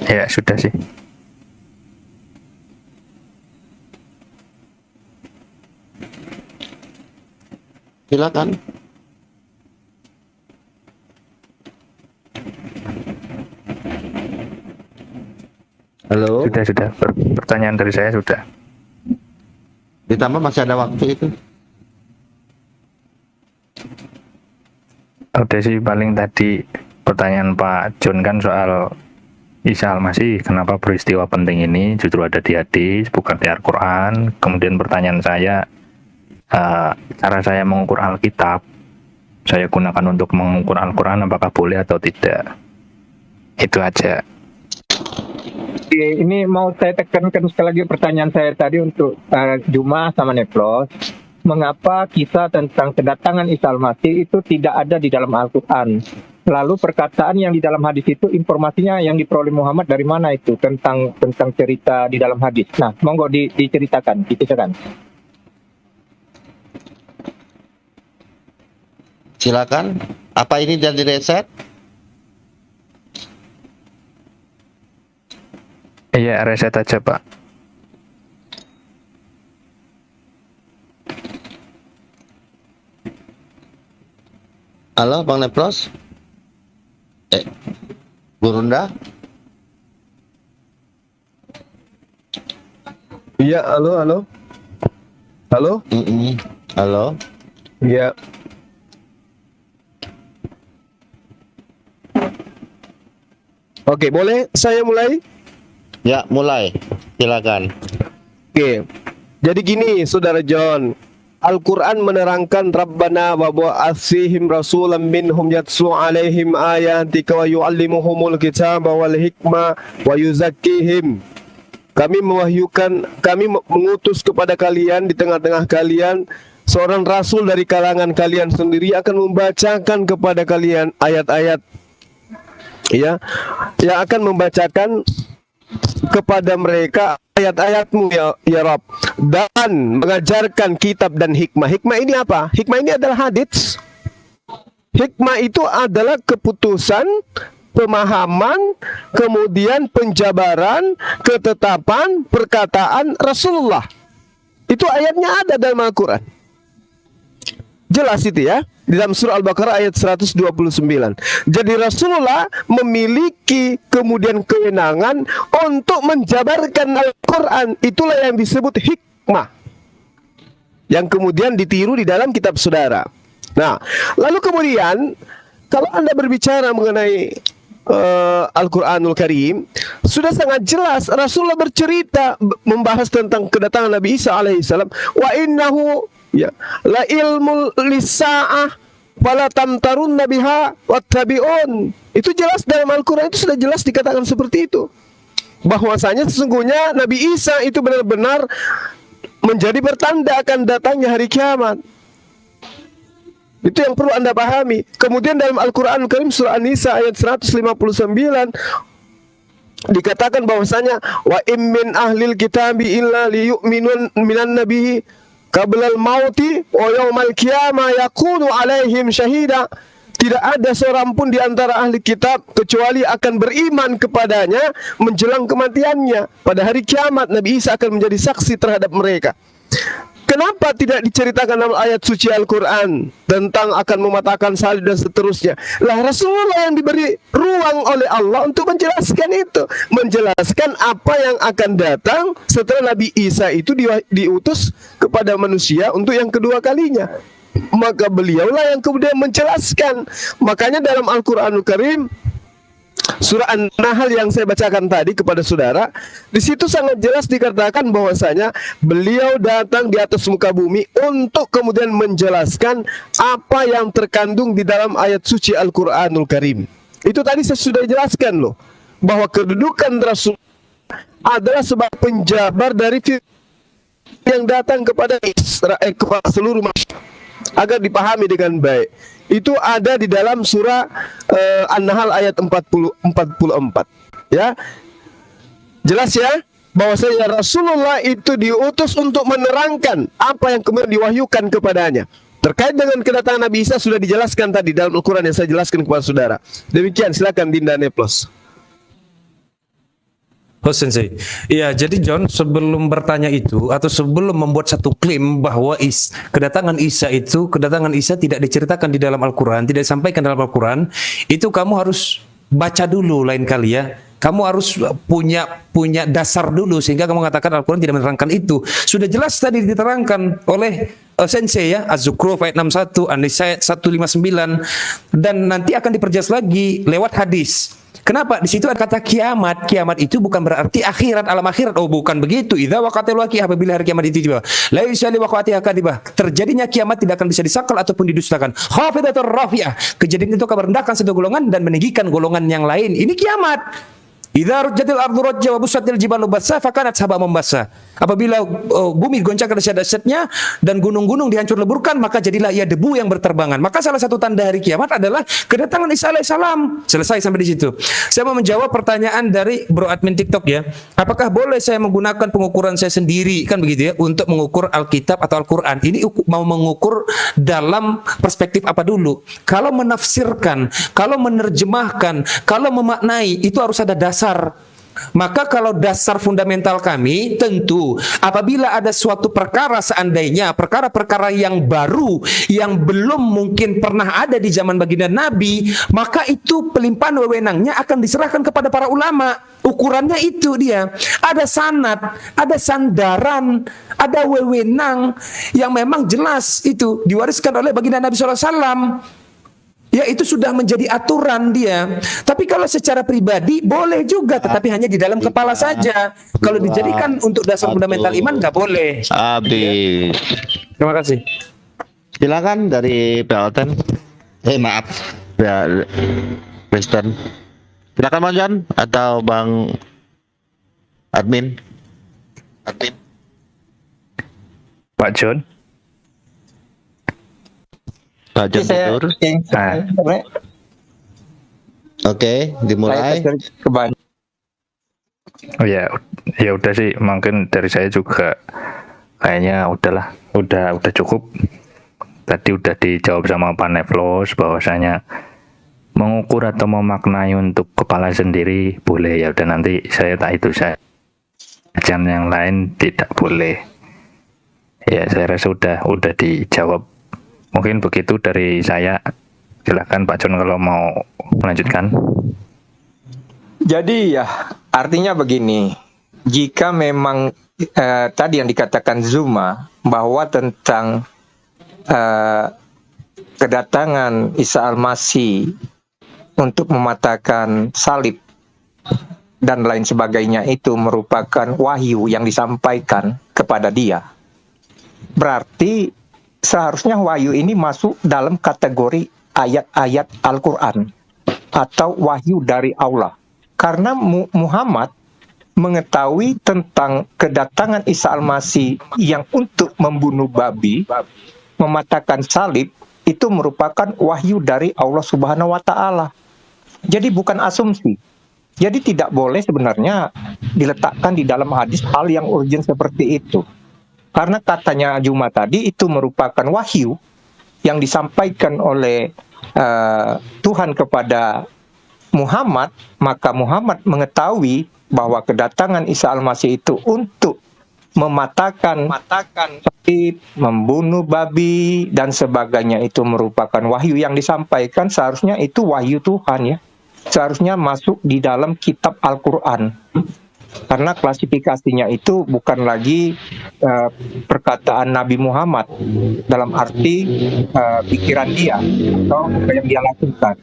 Ya, sudah sih.
Silakan. Halo.
Sudah. Pertanyaan dari saya sudah.
Ditambah masih ada waktu itu.
Udah sih, paling tadi pertanyaan Pak John kan soal Isa Al-Masih, kenapa peristiwa penting ini justru ada di hadis, bukan di Al-Quran. Kemudian pertanyaan saya, cara saya mengukur Alkitab, saya gunakan untuk mengukur Al-Quran, apakah boleh atau tidak? Itu aja.
Ini mau saya tekankan sekali lagi pertanyaan saya tadi untuk Juma sama Neplos. Mengapa kisah tentang kedatangan Isa Al-Masih itu tidak ada di dalam Al-Quran? Lalu perkataan yang di dalam hadis itu informasinya yang diperoleh Muhammad dari mana itu tentang cerita di dalam hadis? Nah, monggo diceritakan.
Silakan. Apa ini jadi reset?
Iya, reset aja Pak.
Halo, Bang Neplos? Burunda?
Iya, halo. Halo?
Halo.
Ya. Oke, boleh saya mulai?
Ya, mulai. Silakan.
Oke. Jadi gini, Saudara John. Al-Quran menerangkan Rabbana wa ba'ath fihim rasulan minhum yatlu alaihim ayatika wa yu'allimuhumul kitaba wal hikmah wa yuzakkihim. Kami mengutus kepada kalian di tengah-tengah kalian seorang rasul dari kalangan kalian sendiri akan membacakan kepada kalian ayat-ayat, ya, yang akan membacakan kepada mereka ayat-ayatmu ya Rabb, dan mengajarkan kitab dan hikmah. Hikmah ini apa? Hikmah ini adalah hadits. Hikmah itu adalah keputusan, pemahaman, kemudian penjabaran, ketetapan, perkataan Rasulullah. Itu ayatnya ada dalam Al-Quran. Jelas itu ya, di dalam surah Al-Baqarah ayat 129. Jadi Rasulullah memiliki kemudian kewenangan untuk menjabarkan Al-Quran. Itulah yang disebut hikmah, yang kemudian ditiru di dalam kitab saudara. Nah, lalu kemudian kalau Anda berbicara mengenai Al-Quranul Karim, sudah sangat jelas Rasulullah bercerita membahas tentang kedatangan Nabi Isa alaihissalam. Wa innahu ya la ilmul lisa'ah fala tamtarunna biha wattabi'un. Itu jelas dalam Al-Quran, itu sudah jelas dikatakan seperti itu, bahwasanya sesungguhnya Nabi Isa itu benar-benar menjadi pertanda akan datangnya hari kiamat. Itu yang perlu Anda pahami. Kemudian dalam Al-Quran Al-Karim surah An-Nisa ayat 159 dikatakan bahwasanya wa im min ahlil kitabi illa liyu'minun minan nabihi qablal mauti wa yaumal qiyamah yakunu alaihim syahida. Tidak ada seorang pun di antara ahli kitab kecuali akan beriman kepadanya menjelang kematiannya. Pada hari kiamat Nabi Isa akan menjadi saksi terhadap mereka. Kenapa tidak diceritakan dalam ayat suci Al-Quran tentang akan mematahkan salib dan seterusnya? Lah Rasulullah yang diberi ruang oleh Allah untuk menjelaskan itu, menjelaskan apa yang akan datang setelah Nabi Isa itu diutus kepada manusia untuk yang kedua kalinya. Maka beliaulah yang kemudian menjelaskan. Makanya dalam Al-Quranul Karim surah An-Nahl yang saya bacakan tadi kepada saudara, di situ sangat jelas dikatakan bahwasanya beliau datang di atas muka bumi untuk kemudian menjelaskan apa yang terkandung di dalam ayat suci Al-Quranul Karim. Itu tadi saya sudah jelaskan loh, bahwa kedudukan Rasul adalah sebagai penjabar dari yang datang kepada Israel, kepada seluruh masyarakat, agar dipahami dengan baik. Itu ada di dalam surah An-Nahl ayat 44. Ya. Jelas ya, bahwasanya Rasulullah itu diutus untuk menerangkan apa yang kemudian diwahyukan kepadanya. Terkait dengan kedatangan Nabi Isa sudah dijelaskan tadi dalam Al-Quran yang saya jelaskan kepada saudara. Demikian, silakan Dinda Neplos.
Oh Sensei, ya jadi John sebelum bertanya itu atau sebelum membuat satu klaim bahwa kedatangan Isa tidak diceritakan di dalam Al-Quran, tidak disampaikan dalam Al-Quran, itu kamu harus baca dulu lain kali ya. Kamu harus punya dasar dulu sehingga kamu mengatakan Al-Quran tidak menerangkan itu. Sudah jelas tadi diterangkan oleh Sensei ya, Az-Zukhruf ayat 61, An-Nisa ayat 159, dan nanti akan diperjelas lagi lewat hadis. Kenapa? Di situ ada kata kiamat. Kiamat itu bukan berarti akhirat, alam akhirat. Oh, bukan begitu. Idza waqatil waqi'ah, apabila hari kiamat itu tiba. La yusali waqatiha kadibah. Terjadinya kiamat tidak akan bisa disangkal ataupun didustakan. Khafidatur rafi'ah. Kejadian itu akan merendahkan satu golongan dan meninggikan golongan yang lain. Ini kiamat. Idza rujjatil ardu rajja wa bussatil jibalu bassa fakanat sahaban membassa. Apabila bumi goncangkan dahsyat-dahsyatnya dan gunung-gunung dihancur leburkan, maka jadilah ia debu yang berterbangan. Maka salah satu tanda hari kiamat adalah kedatangan Isa alaihissalam. Selesai sampai di situ. Saya mau menjawab pertanyaan dari Bro admin TikTok ya. Apakah boleh saya menggunakan pengukuran saya sendiri kan begitu ya untuk mengukur Alkitab atau Al-Qur'an? Ini mau mengukur dalam perspektif apa dulu? Kalau menafsirkan, kalau menerjemahkan, kalau memaknai, itu harus ada dasar. Maka kalau dasar fundamental kami tentu apabila ada suatu perkara seandainya perkara-perkara yang baru yang belum mungkin pernah ada di zaman baginda Nabi, maka itu pelimpahan wewenangnya akan diserahkan kepada para ulama. Ukurannya itu dia. Ada sanad, ada sandaran, ada wewenang yang memang jelas itu diwariskan oleh baginda Nabi SAW. Ya itu sudah menjadi aturan dia. Tapi kalau secara pribadi boleh juga, tetapi hanya di dalam kepala saja. Kalau dijadikan untuk dasar fundamental iman nggak boleh.
Habis.
Terima kasih.
Silakan dari Pelten. Maaf, ya Kristen. Silakan Bang John atau Bang Admin.
Pak John.
Pak John tidur. Oke, dimulai.
Oh ya, ya udah sih, mungkin dari saya juga kayaknya udah cukup. Tadi udah dijawab sama Pak Neflos bahwasanya mengukur atau memaknai untuk kepala sendiri boleh, ya udah nanti saya tak itu saya. Yang lain tidak boleh. Ya saya rasa udah dijawab. Mungkin begitu dari saya. Silakan Pak John kalau mau melanjutkan.
Jadi ya, artinya begini, jika memang tadi yang dikatakan Zuma bahwa tentang kedatangan Isa Al-Masih untuk mematahkan salib dan lain sebagainya itu merupakan wahyu yang disampaikan kepada dia, berarti seharusnya wahyu ini masuk dalam kategori ayat-ayat Al-Quran atau wahyu dari Allah. Karena Muhammad mengetahui tentang kedatangan Isa Al-Masih yang untuk membunuh babi, mematahkan salib, itu merupakan wahyu dari Allah Subhanahu wa Ta'ala. Jadi bukan asumsi. Jadi tidak boleh sebenarnya diletakkan di dalam hadis hal yang urgent seperti itu. Karena katanya Juma tadi itu merupakan wahyu yang disampaikan oleh Tuhan kepada Muhammad, maka Muhammad mengetahui bahwa kedatangan Isa Al-Masih itu untuk mematahkan salib, membunuh babi dan sebagainya itu merupakan wahyu yang disampaikan. Seharusnya itu wahyu Tuhan ya. Seharusnya masuk di dalam kitab Al-Quran. Karena klasifikasinya itu bukan lagi perkataan Nabi Muhammad dalam arti pikiran dia atau apa yang dia lakukan.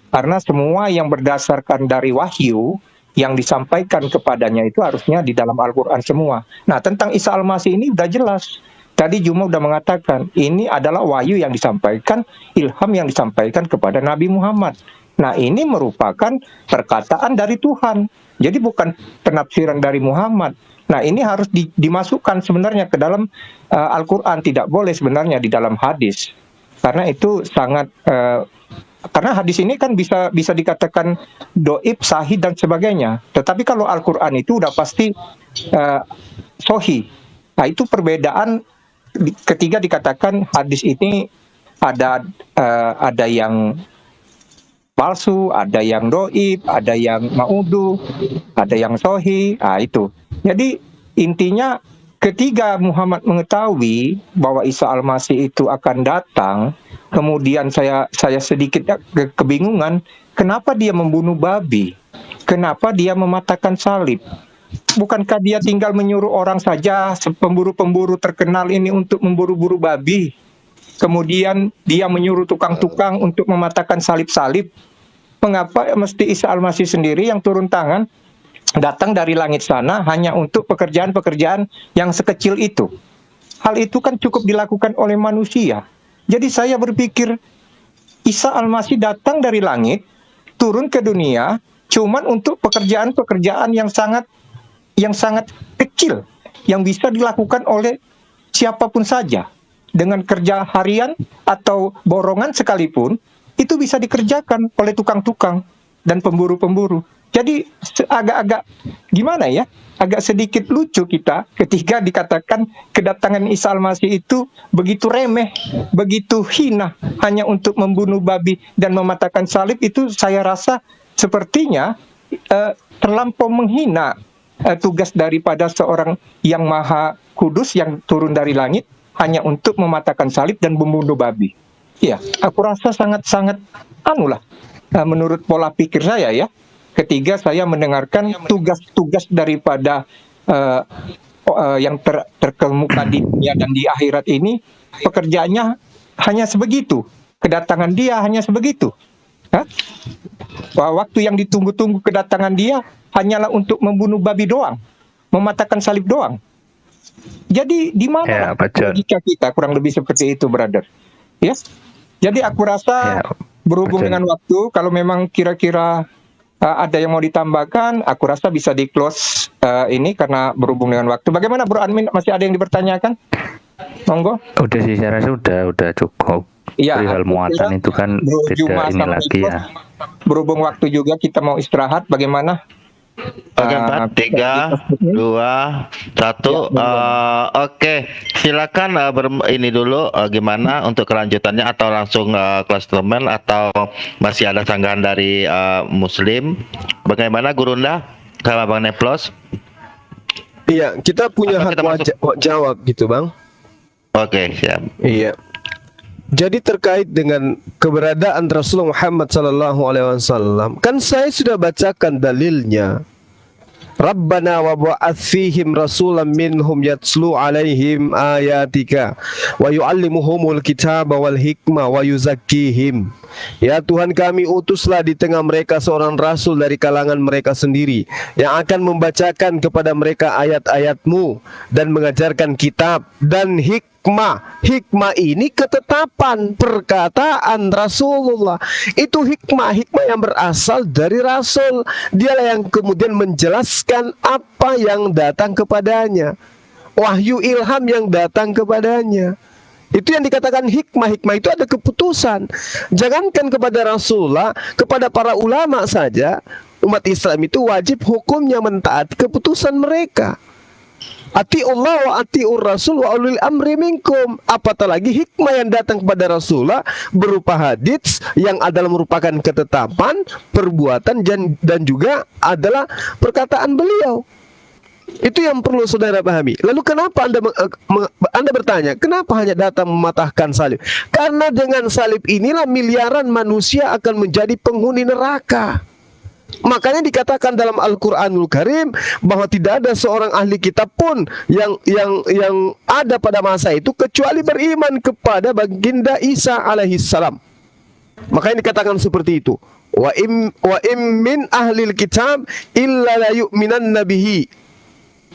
Karena semua yang berdasarkan dari wahyu yang disampaikan kepadanya itu harusnya di dalam Al-Quran semua. Nah, tentang Isa Al-Masih ini udah jelas. Tadi Juma udah mengatakan, ini adalah wahyu yang disampaikan, ilham yang disampaikan kepada Nabi Muhammad. Nah, ini merupakan perkataan dari Tuhan. Jadi bukan penafsiran dari Muhammad. Nah, ini harus dimasukkan sebenarnya ke dalam Al-Quran. Tidak boleh sebenarnya di dalam hadis. Karena itu sangat... karena hadis ini kan bisa dikatakan doib, sahih dan sebagainya. Tetapi kalau Al-Quran itu udah pasti sahih. Nah itu perbedaan ketika dikatakan hadis ini ada yang palsu, ada yang doib, ada yang ma'udu, ada yang sahih. Nah itu. Jadi intinya ketika Muhammad mengetahui bahwa Isa Al-Masih itu akan datang, kemudian saya sedikit kebingungan, kenapa dia membunuh babi? Kenapa dia mematahkan salib? Bukankah dia tinggal menyuruh orang saja, pemburu-pemburu terkenal ini untuk memburu-buru babi? Kemudian dia menyuruh tukang-tukang untuk mematahkan salib-salib. Mengapa mesti Isa Al-Masih sendiri yang turun tangan, datang dari langit sana hanya untuk pekerjaan-pekerjaan yang sekecil itu? Hal itu kan cukup dilakukan oleh manusia. Jadi saya berpikir Isa Al-Masih datang dari langit, turun ke dunia, cuman untuk pekerjaan-pekerjaan yang sangat kecil, yang bisa dilakukan oleh siapapun saja. Dengan kerja harian atau borongan sekalipun, itu bisa dikerjakan oleh tukang-tukang dan pemburu-pemburu. Jadi agak-agak gimana ya? Agak sedikit lucu kita ketika dikatakan kedatangan Isa Al-Masih itu begitu remeh, begitu hina, hanya untuk membunuh babi dan mematahkan salib. Itu saya rasa sepertinya terlampau menghina tugas daripada seorang yang maha kudus yang turun dari langit hanya untuk mematahkan salib dan membunuh babi. Iya, aku rasa sangat-sangat anulah menurut pola pikir saya ya. Ketiga, saya mendengarkan tugas-tugas daripada yang terkemuka di dunia dan di akhirat ini, pekerjaannya hanya sebegitu. Kedatangan dia hanya sebegitu. Waktu yang ditunggu-tunggu kedatangan dia hanyalah untuk membunuh babi doang, mematahkan salib doang. Jadi di mana logika kita kurang lebih seperti itu, brother? Ya. Jadi aku rasa berhubung dengan waktu, kalau memang kira-kira ada yang mau ditambahkan, aku rasa bisa di close ini karena berhubung dengan waktu. Bagaimana Bro Admin? Masih ada yang dipertanyakan? Monggo.
Udah sih, saya rasa udah cukup.
Iya,
Perihal muatan itu kan beda ini lagi ya.
Berhubung waktu juga kita mau istirahat, bagaimana? Oke, 4, 3, 2, 1. Oke, silakan ini dulu gimana untuk kelanjutannya, atau langsung kelas temen, atau masih ada sanggahan dari Muslim? Bagaimana Gurunda sama Bang Neplos?
Iya, kita punya hak jawab gitu, Bang.
Oke, siap.
Iya. Jadi terkait dengan keberadaan Rasulullah Muhammad SAW, kan saya sudah bacakan dalilnya. Rabbana wa ba'ath fihim rasulan minhum yatslu alaihim ayatika wa yu'allimuhumul kitaba wal hikmah wa yuzakkihim. Ya Tuhan kami, utuslah di tengah mereka seorang rasul dari kalangan mereka sendiri yang akan membacakan kepada mereka ayat-ayat-Mu dan mengajarkan kitab dan hikmah. Hikmah ini ketetapan perkataan Rasulullah. Itu hikmah yang berasal dari Rasul. Dialah yang kemudian menjelaskan apa yang datang kepadanya. Wahyu ilham yang datang kepadanya. Itu yang dikatakan hikmah. Hikmah itu ada keputusan. Jangankan kepada Rasulullah, kepada para ulama saja, umat Islam itu wajib hukumnya mentaati keputusan mereka. Atiullah wa atiur rasul wa ulil amri minkum. Apatah lagi hikmah yang datang kepada Rasulullah berupa hadits yang adalah merupakan ketetapan, perbuatan dan juga adalah perkataan beliau. Itu yang perlu saudara pahami. Lalu kenapa Anda bertanya, kenapa hanya datang mematahkan salib? Karena dengan salib inilah miliaran manusia akan menjadi penghuni neraka. Makanya dikatakan dalam Al-Quranul Karim bahwa tidak ada seorang ahli kitab pun yang ada pada masa itu kecuali beriman kepada baginda Isa alaihissalam. Makanya dikatakan seperti itu. Wa im min ahlil kitab illa la yu'minanna bihi.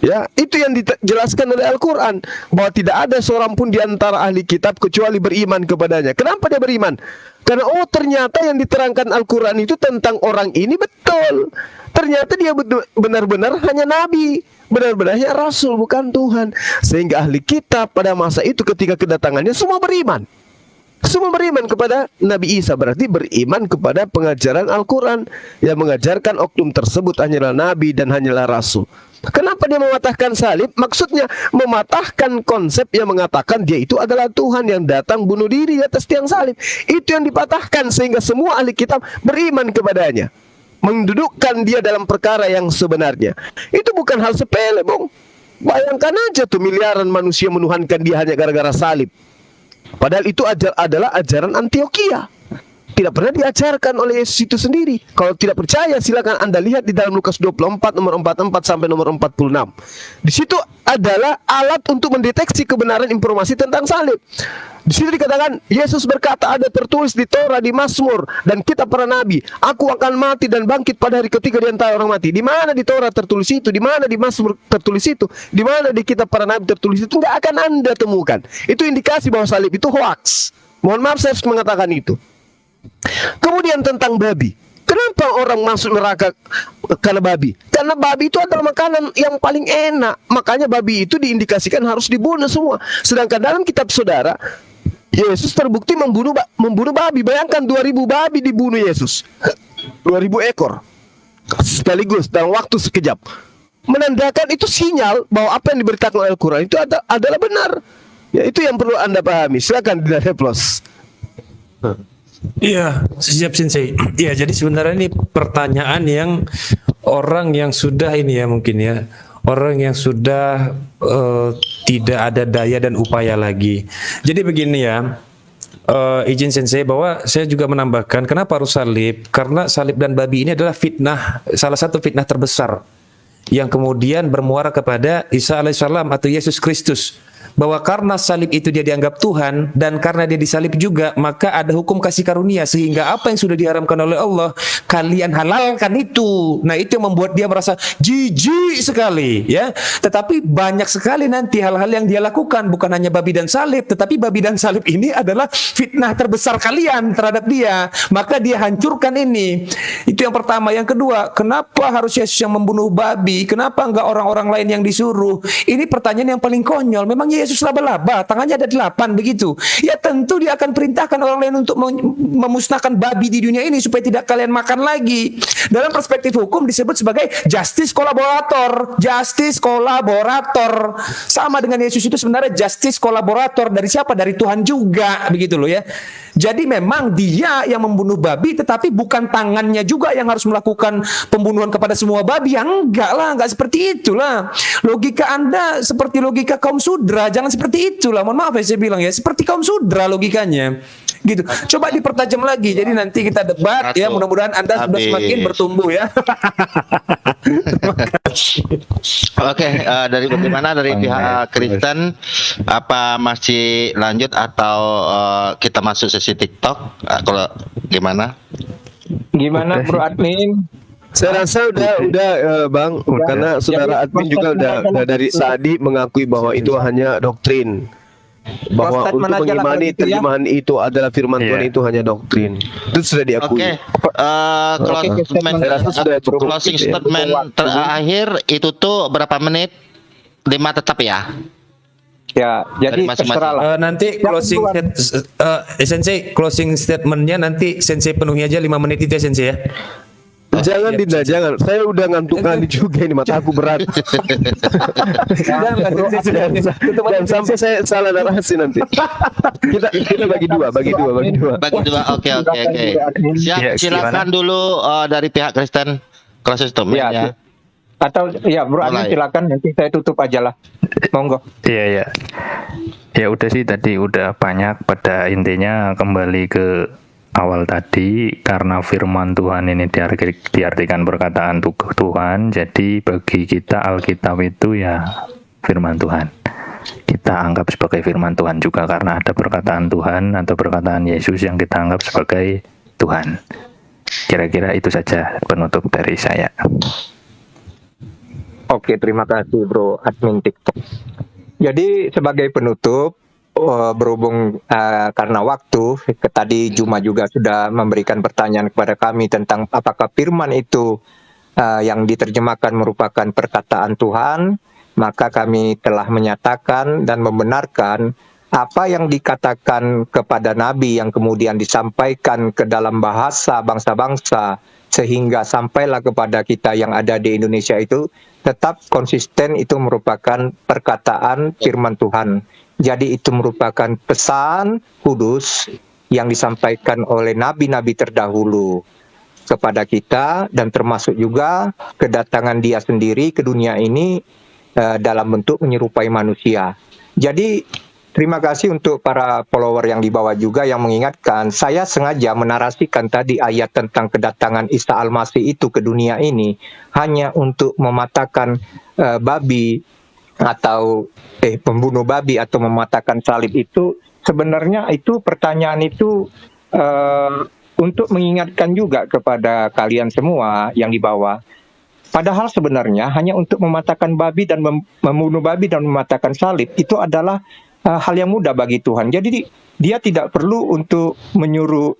Ya, itu yang dijelaskan oleh Al-Quran, bahwa tidak ada seorang pun di antara ahli kitab kecuali beriman kepadanya. Kenapa dia beriman? Karena ternyata yang diterangkan Al-Quran itu tentang orang ini betul. Ternyata dia benar-benar hanya nabi, benar-benarnya rasul, bukan Tuhan. Sehingga ahli kitab pada masa itu ketika kedatangannya semua beriman. Semua beriman kepada Nabi Isa, berarti beriman kepada pengajaran Al-Quran yang mengajarkan oknum tersebut hanyalah nabi dan hanyalah rasul. Kenapa dia mematahkan salib? Maksudnya mematahkan konsep yang mengatakan dia itu adalah Tuhan yang datang bunuh diri di atas tiang salib. Itu yang dipatahkan sehingga semua ahli kitab beriman kepadanya, mendudukkan dia dalam perkara yang sebenarnya. Itu bukan hal sepele, Bung. Bayangkan aja tuh, miliaran manusia menuhankan dia hanya gara-gara salib. Padahal itu adalah ajaran Antioquia. Tidak pernah diajarkan oleh Yesus itu sendiri. Kalau tidak percaya, silakan Anda lihat di dalam Lukas 24 nomor 44 sampai nomor 46. Di situ adalah alat untuk mendeteksi kebenaran informasi tentang salib. Di situ dikatakan Yesus berkata, ada tertulis di Torah, di Mazmur dan kitab para nabi, aku akan mati dan bangkit pada hari ketiga di antara orang mati. Di mana di Torah tertulis itu? Di mana di Mazmur tertulis itu? Di mana di kitab para nabi tertulis itu? Tidak akan Anda temukan. Itu indikasi bahwa salib itu hoax. Mohon maaf saya harus mengatakan itu. Kemudian tentang babi. Kenapa orang masuk neraka karena babi? Karena babi itu adalah makanan yang paling enak. Makanya babi itu diindikasikan harus dibunuh semua. Sedangkan dalam kitab saudara, Yesus terbukti membunuh babi. Bayangkan 2000 babi dibunuh Yesus. 2000 ekor. Sekaligus dalam waktu sekejap. Menandakan itu sinyal bahwa apa yang diberitakan oleh Al-Quran itu adalah benar. Ya, itu yang perlu Anda pahami. Silakan Dina Plus.
Iya, siap Sensei. Iya, jadi sebenarnya ini pertanyaan yang orang yang sudah ini ya mungkin ya, orang yang sudah tidak ada daya dan upaya lagi. Jadi begini ya, izin Sensei bahwa saya juga menambahkan kenapa harus salib? Karena salib dan babi ini adalah fitnah, salah satu fitnah terbesar yang kemudian bermuara kepada Isa alaihissalam atau Yesus Kristus, bahwa karena salib itu dia dianggap Tuhan dan karena dia disalib juga maka ada hukum kasih karunia, sehingga apa yang sudah diharamkan oleh Allah kalian halalkan itu. Nah, itu yang membuat dia merasa jijik sekali ya. Tetapi banyak sekali nanti hal-hal yang dia lakukan, bukan hanya babi dan salib, tetapi babi dan salib ini adalah fitnah terbesar kalian terhadap dia, maka dia hancurkan ini. Itu yang pertama. Yang kedua, kenapa harus Yesus yang membunuh babi? Kenapa enggak orang-orang lain yang disuruh? Ini pertanyaan yang paling konyol. Memangnya Yesus laba-laba, tangannya ada 8 begitu. Ya tentu dia akan perintahkan orang lain untuk memusnahkan babi di dunia ini supaya tidak kalian makan lagi. Dalam perspektif hukum disebut sebagai justice kolaborator. Justice kolaborator. Sama dengan Yesus itu sebenarnya justice kolaborator dari siapa? Dari Tuhan juga, begitu loh ya. Jadi memang dia yang membunuh babi, tetapi bukan tangannya juga yang harus melakukan pembunuhan kepada semua babi. Ya enggak lah, enggak seperti itulah. Logika Anda seperti logika kaum sudra, jangan seperti itulah. Mohon maaf ya saya bilang ya, seperti kaum sudra logikanya. Gitu. Coba dipertajam lagi. Jadi nanti kita debat ya, mudah-mudahan Anda sudah semakin bertumbuh ya.
Oke, dari bagaimana dari pihak Kristen, apa masih lanjut atau kita masuk sesi TikTok? Kalau gimana?
Gimana Bro Admin?
Saya rasa udah Bang, karena saudara admin juga udah dari tadi mengakui bahwa itu hanya doktrin. Bahwa
Ustadz
untuk
mana aja lah
mengimani
kalau gitu ya.
terjemahan itu adalah firman Tuhan, itu hanya doktrin. Itu sudah diakui.
Oke,
Saya rasa sudah cukup
closing
gitu ya.
statement terakhir itu tuh berapa menit? 5 tetap ya?
Ya, jadi
Dari masing-masing.
terserah lah.
Nanti closing Sensei, closing statementnya nanti Sensei penuhi aja 5 menit itu ya Sensei ya.
Jangan Dinda, jangan. Saya udah ngantuk kali juga ini, mata aku berat. Jangan sampai saya salah narasi nanti. Kita bagi dua.
Bagi dua. Oke.
Ya,
Silakan dulu dari pihak Kristen closing statement
Ya,
ya.
Atau ya Bro Admin
Mulai.
silakan, nanti saya tutup aja lah. Monggo.
Iya ya. Ya udah sih tadi udah banyak, pada intinya kembali ke awal tadi, karena firman Tuhan ini diartikan perkataan Tuhan, jadi bagi kita Alkitab itu ya firman Tuhan. Kita anggap sebagai firman Tuhan juga karena ada perkataan Tuhan atau perkataan Yesus yang kita anggap sebagai Tuhan. Kira-kira itu saja penutup dari saya.
Oke, terima kasih Bro Admin TikTok. Jadi sebagai penutup, berhubung karena waktu, tadi Juma juga sudah memberikan pertanyaan kepada kami tentang apakah firman itu yang diterjemahkan merupakan perkataan Tuhan, maka kami telah menyatakan dan membenarkan apa yang dikatakan kepada Nabi yang kemudian disampaikan ke dalam bahasa bangsa-bangsa sehingga sampailah kepada kita yang ada di Indonesia itu tetap konsisten, itu merupakan perkataan firman Tuhan. Jadi itu merupakan pesan kudus yang disampaikan oleh nabi-nabi terdahulu kepada kita, dan termasuk juga kedatangan dia sendiri ke dunia ini dalam bentuk menyerupai manusia. Jadi terima kasih untuk para follower yang di bawah juga yang mengingatkan. Saya sengaja menarasikan tadi ayat tentang kedatangan Isa Al-Masih itu ke dunia ini hanya untuk mematahkan babi atau pembunuh babi atau mematahkan salib itu. Sebenarnya itu pertanyaan itu untuk mengingatkan juga kepada kalian semua yang di bawah. Padahal sebenarnya hanya untuk mematahkan babi dan membunuh babi dan mematahkan salib itu adalah hal yang mudah bagi Tuhan. Jadi dia tidak perlu untuk menyuruh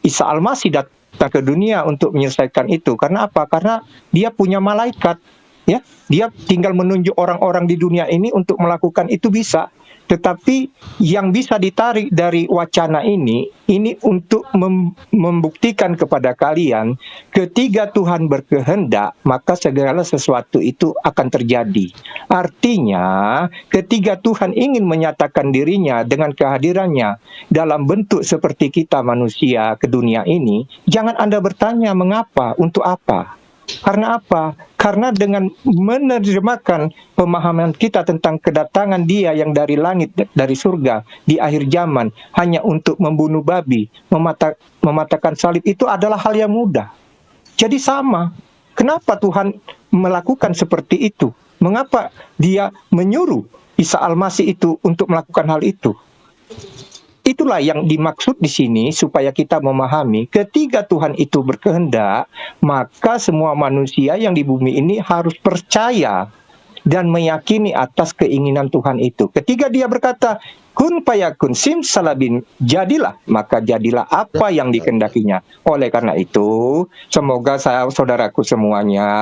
Isa Al-Masih datang ke dunia untuk menyelesaikan itu. Karena apa? Karena dia punya malaikat. Ya, dia tinggal menunjuk orang-orang di dunia ini untuk melakukan itu bisa. Tetapi yang bisa ditarik dari wacana ini untuk membuktikan kepada kalian, ketika Tuhan berkehendak, maka segala sesuatu itu akan terjadi. Artinya, ketika Tuhan ingin menyatakan dirinya dengan kehadirannya dalam bentuk seperti kita manusia ke dunia ini, jangan Anda bertanya mengapa, untuk apa. Karena apa? Karena dengan menerjemahkan pemahaman kita tentang kedatangan Dia yang dari langit, dari surga, di akhir zaman, hanya untuk membunuh babi, mematahkan salib, itu adalah hal yang mudah. Jadi sama. Kenapa Tuhan melakukan seperti itu? Mengapa Dia menyuruh Isa Al-Masih itu untuk melakukan hal itu? Itulah yang dimaksud di sini, supaya kita memahami ketika Tuhan itu berkehendak, maka semua manusia yang di bumi ini harus percaya dan meyakini atas keinginan Tuhan itu. Ketika Dia berkata, kun fayakun simsalabim, jadilah, maka jadilah apa yang dikehendakinya. Oleh karena itu, semoga saudaraku semuanya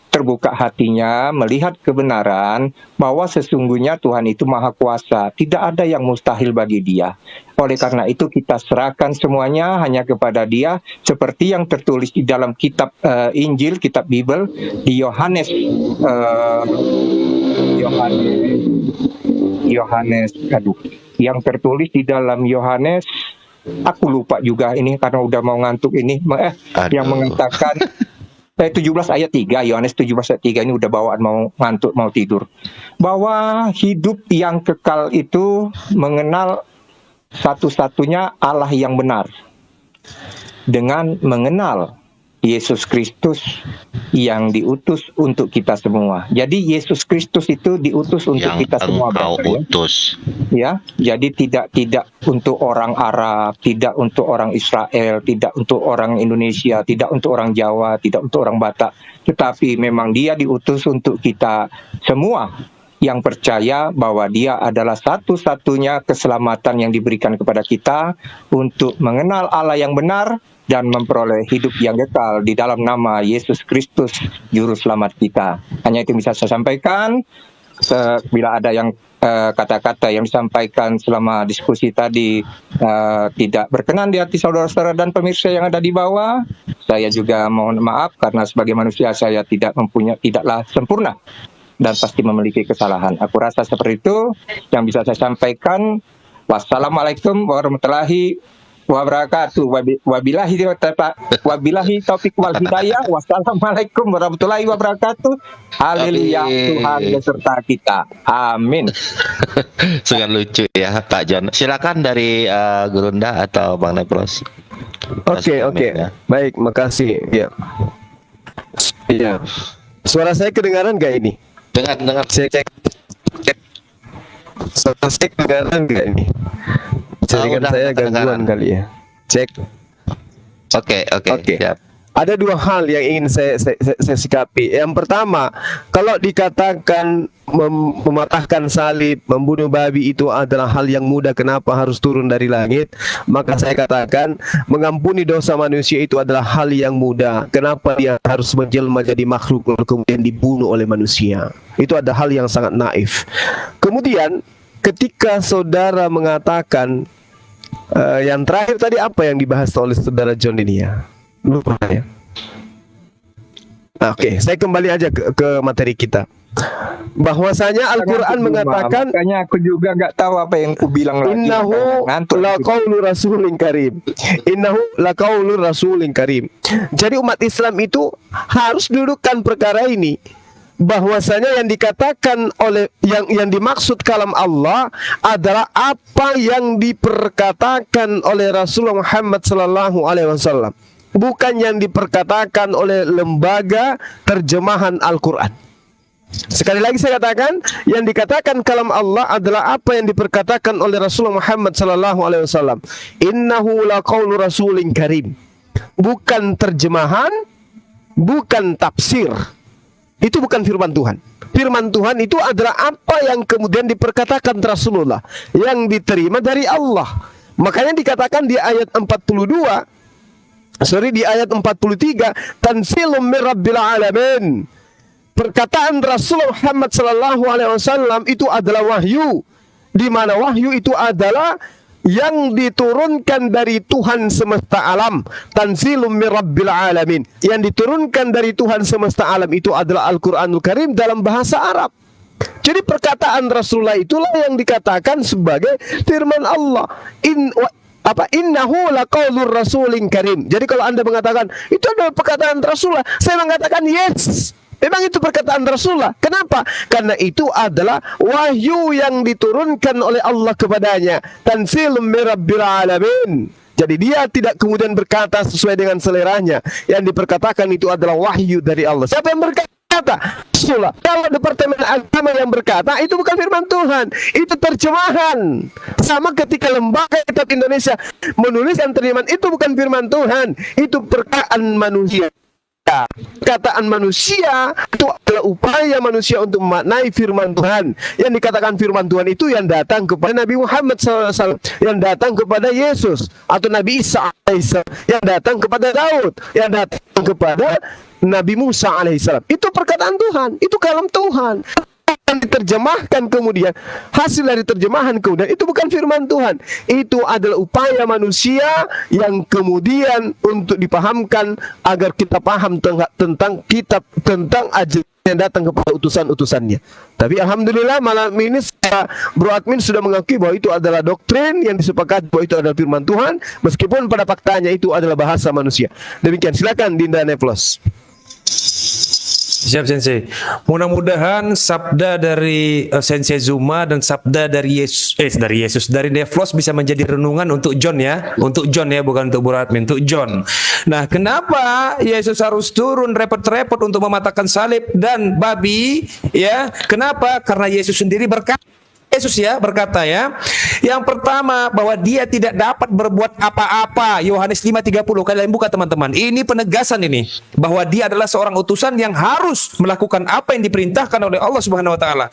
terbuka hatinya melihat kebenaran bahwa sesungguhnya Tuhan itu Maha Kuasa, tidak ada yang mustahil bagi Dia. Oleh karena itu kita serahkan semuanya hanya kepada Dia, seperti yang tertulis di dalam kitab Injil, kitab Bible, di Yohanes yang tertulis di dalam Yohanes, aku lupa juga ini karena udah mau ngantuk ini, yang mengatakan 17 ayat 3, Yohanes 17 ayat 3, ini udah bawaan mau ngantuk, mau tidur. Bahwa hidup yang kekal itu mengenal satu-satunya Allah yang benar, dengan mengenal Yesus Kristus yang diutus untuk kita semua. Jadi Yesus Kristus itu diutus untuk
Yang
kita semua,
Engkau
Bapak, ya.
utus.
Ya, jadi tidak untuk orang Arab, tidak untuk orang Israel, tidak untuk orang Indonesia, tidak untuk orang Jawa, tidak untuk orang Batak, tetapi memang Dia diutus untuk kita semua yang percaya bahwa Dia adalah satu-satunya keselamatan yang diberikan kepada kita untuk mengenal Allah yang benar dan memperoleh hidup yang kekal di dalam nama Yesus Kristus, Juru Selamat kita. Hanya itu bisa saya sampaikan. Bila ada yang kata-kata yang disampaikan selama diskusi tadi tidak berkenan di hati saudara-saudara dan pemirsa yang ada di bawah, saya juga mohon maaf karena sebagai manusia saya tidaklah sempurna dan pasti memiliki kesalahan. Aku rasa seperti itu yang bisa saya sampaikan. Wassalamualaikum warahmatullahi wabarakatuh. Wabillahi taufik wal hidayah. Wassalamualaikum warahmatullahi wabarakatuh. Haleluya, Tuhan beserta kita. Amin.
Sangat lucu ya Pak John. Silakan dari Gurunda atau Bang Nepros.
Oke. Baik, makasih. Ya. Iya. Suara saya kedengaran nggak ini?
Dengar.
Saya cek. Suara saya kedengaran nggak ini? Jaringan
udah
saya
kedengaran.
gangguan kali ya. Cek.
Oke. Siap.
Ada dua hal yang ingin saya sikapi. Yang pertama, kalau dikatakan mematahkan salib, membunuh babi itu adalah hal yang mudah, kenapa harus turun dari langit? Maka saya katakan, mengampuni dosa manusia itu adalah hal yang mudah. Kenapa Dia harus menjelma jadi makhluk lalu kemudian dibunuh oleh manusia? Itu ada hal yang sangat naif. Kemudian, ketika saudara mengatakan yang terakhir tadi apa yang dibahas oleh saudara John ini ya? Lupa ya. Oke, saya kembali aja ke materi kita. Bahwasanya Al-Quran mengatakan,
makanya aku juga nggak tahu apa yang aku bilang lagi.
Innahu laqaulu rasulin karim. Innahu laqaulu rasulin karim. Jadi umat Islam itu harus dudukkan perkara ini, bahwasanya yang dikatakan oleh yang dimaksud kalam Allah adalah apa yang diperkatakan oleh Rasulullah Muhammad sallallahu alaihi wasallam, bukan yang diperkatakan oleh lembaga terjemahan Al-Quran. Sekali lagi saya katakan, yang dikatakan kalam Allah adalah apa yang diperkatakan oleh Rasulullah Muhammad sallallahu alaihi wasallam. Innahu laqaulu rasulin karim. Bukan terjemahan, bukan tafsir. Itu bukan firman Tuhan. Firman Tuhan itu adalah apa yang kemudian diperkatakan Rasulullah, yang diterima dari Allah. Makanya dikatakan di ayat 43, tanzilum min rabbil alamin. Perkataan Rasulullah Muhammad sallallahu alaihi wasallam itu adalah wahyu di mana wahyu itu adalah yang diturunkan dari Tuhan semesta alam, tanzilum mir rabbil alamin. Yang diturunkan dari Tuhan semesta alam itu adalah Al-Qur'anul Karim dalam bahasa Arab. Jadi perkataan Rasulullah itulah yang dikatakan sebagai firman Allah. Innahu laqaulur rasulin karim. Jadi kalau Anda mengatakan itu adalah perkataan Rasulullah, saya mengatakan yes. Memang itu perkataan Rasulullah. Kenapa? Karena itu adalah wahyu yang diturunkan oleh Allah kepadanya. Tanzilum mir rabbil alamin. Jadi dia tidak kemudian berkata sesuai dengan seleranya. Yang diperkatakan itu adalah wahyu dari Allah. Siapa yang berkata? Rasulullah. Kalau Departemen Agama yang berkata, itu bukan firman Tuhan, itu terjemahan. Sama ketika Lembaga Kitab Indonesia menuliskan terjemahan, itu bukan firman Tuhan, itu perkataan manusia. Kataan manusia itu adalah upaya manusia untuk memaknai firman Tuhan. Yang dikatakan firman Tuhan itu yang datang kepada Nabi Muhammad SAW, yang datang kepada Yesus atau Nabi Isa AS, yang datang kepada Daud, yang datang kepada Nabi Musa alaihissalam. Itu perkataan Tuhan, itu kalam Tuhan. Yang diterjemahkan kemudian, hasil dari terjemahan kemudian itu bukan firman Tuhan, itu adalah upaya manusia yang kemudian untuk dipahamkan agar kita paham tentang kitab, tentang ajaran yang datang kepada utusan-utusannya. Tapi alhamdulillah malam ini Bro Admin sudah mengakui bahwa itu adalah doktrin yang disepakati bahwa itu adalah firman Tuhan, meskipun pada faktanya itu adalah bahasa manusia. Demikian, silakan Dinda Neplos.
Siap Sensei. Mudah-mudahan sabda dari Sensei Zuma dan sabda dari dari Neplos bisa menjadi renungan untuk John ya. Untuk John ya, bukan untuk Bro Admin, untuk John. Nah, kenapa Yesus harus turun repot-repot untuk mematahkan salib dan babi? Ya, kenapa? Karena Yesus sendiri berkata, berkata ya, yang pertama bahwa dia tidak dapat berbuat apa-apa. Yohanes 5:30, kalian buka teman-teman. Ini penegasan ini bahwa dia adalah seorang utusan yang harus melakukan apa yang diperintahkan oleh Allah Subhanahu wa taala.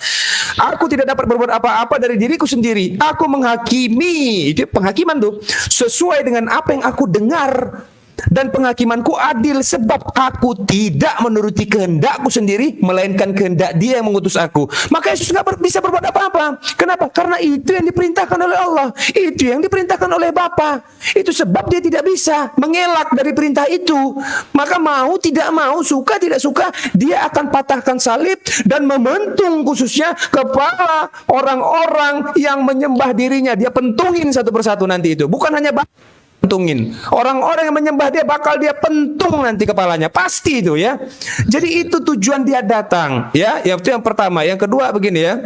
Aku tidak dapat berbuat apa-apa dari diriku sendiri. Aku menghakimi, itu penghakiman tuh, sesuai dengan apa yang aku dengar. Dan penghakimanku adil sebab aku tidak menuruti kehendakku sendiri, melainkan kehendak Dia yang mengutus aku. Maka Yesus nggak bisa berbuat apa-apa. Kenapa? Karena itu yang diperintahkan oleh Allah, itu yang diperintahkan oleh Bapa. Itu sebab Dia tidak bisa mengelak dari perintah itu. Maka mau tidak mau, suka tidak suka, Dia akan patahkan salib dan mementung khususnya kepala orang-orang yang menyembah dirinya. Dia pentungin satu persatu nanti itu. Bukan hanya pentungin. Orang-orang yang menyembah Dia bakal Dia pentung nanti kepalanya. Pasti itu ya. Jadi itu tujuan Dia datang. Ya, itu yang pertama. Yang kedua begini ya.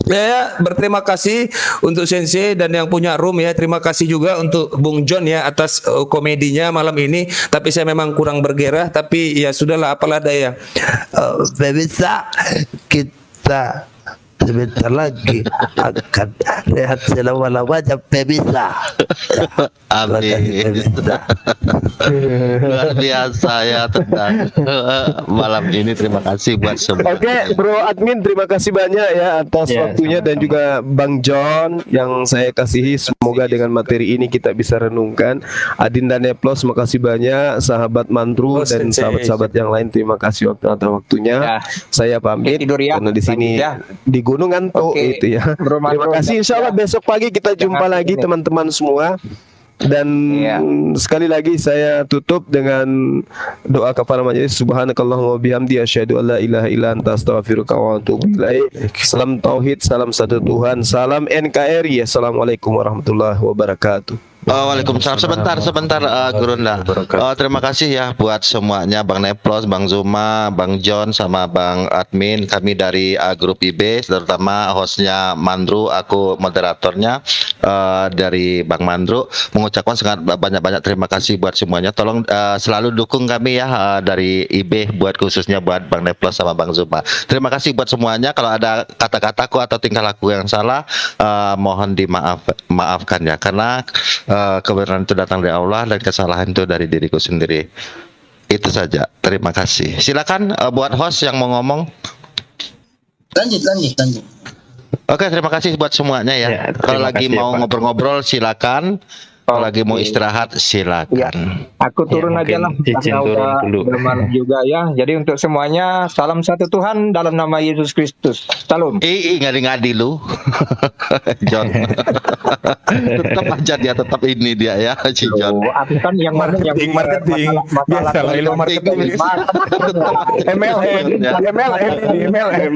Ya, berterima kasih untuk Sensei dan yang punya room ya. Terima kasih juga untuk Bung John ya atas komedinya malam ini. Tapi saya memang kurang bergairah. Tapi ya sudahlah, apalah daya.
Bisa kita sebentar lagi akan lihat selama-lamanya bisa.
Amin. Luar biasa ya tentang malam ini. Terima kasih buat semua.
Oke, Bro Admin, terima kasih banyak ya atas waktunya, dan juga Bang John yang saya kasihi. Semoga dengan materi ini kita bisa renungkan. Adinda Neplos, makasih banyak. Sahabat Mantru dan sahabat-sahabat yang lain, terima kasih waktunya. Saya pamit
tidur ya.
karena di sini di Gunung Ngantuk itu ya. Terima kasih. Insyaallah besok pagi kita jumpa lagi teman-teman semua. Dan sekali lagi saya tutup dengan doa kafarah majelis. Subhanakallahumma wa bihamdi asyhadu an la ilaha illa anta astaghfiruka wa atubu ilaik. Salam tauhid, salam satu Tuhan, salam NKRI. Assalamualaikum warahmatullahi wabarakatuh.
Waalaikumsalam. Sebentar Gurunda. Terima kasih ya buat semuanya, Bang Neplos, Bang Zuma, Bang John, sama Bang Admin. Kami dari grup IB, terutama hostnya Mandru, aku moderatornya dari Bang Mandru, mengucapkan sangat banyak-banyak terima kasih buat semuanya. Tolong selalu dukung kami ya dari IB, buat khususnya buat Bang Neplos sama Bang Zuma. Terima kasih buat semuanya. Kalau ada kata-kataku atau tingkah laku yang salah, mohon dimaafkan ya, karena kebenaran itu datang dari Allah dan kesalahan itu dari diriku sendiri. Itu saja. Terima kasih. Silakan buat host yang mau ngomong.
Lanjut.
Oke, terima kasih buat semuanya ya. Kalau lagi mau ngobrol-ngobrol silakan. Kalau lagi mau istirahat silakan.
Aku turun
Ya,
aja lah,
mungkin izin
karena
turun dulu.
udah malam juga ya. Jadi untuk semuanya, salam satu Tuhan dalam nama Yesus Kristus. Salam.
Ngadi-ngadi lu. John. Tetap aja dia, tetap ini dia ya, si John.
Aku kan yang
Marketing. Biasalah ilmu marketing. MLM. MLM.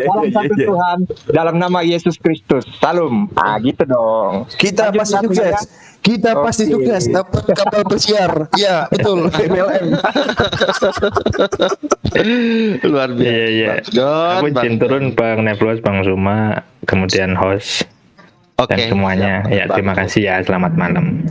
Salam satu Tuhan dalam nama Yesus Kristus. Salam. Ah, gitu dong.
Kita
Lanjut
pasti
lagunya
sukses.
ya.
Kita pasti
Oke.
sukses dapat kapal pesiar. Ya, betul. MLM.
Luar biasa.
Iya.
John,
Aku izin turun Bang Nebulus, Bang Suma, kemudian host
Oke.
dan semuanya. Ya, terima kasih ya. Selamat malam.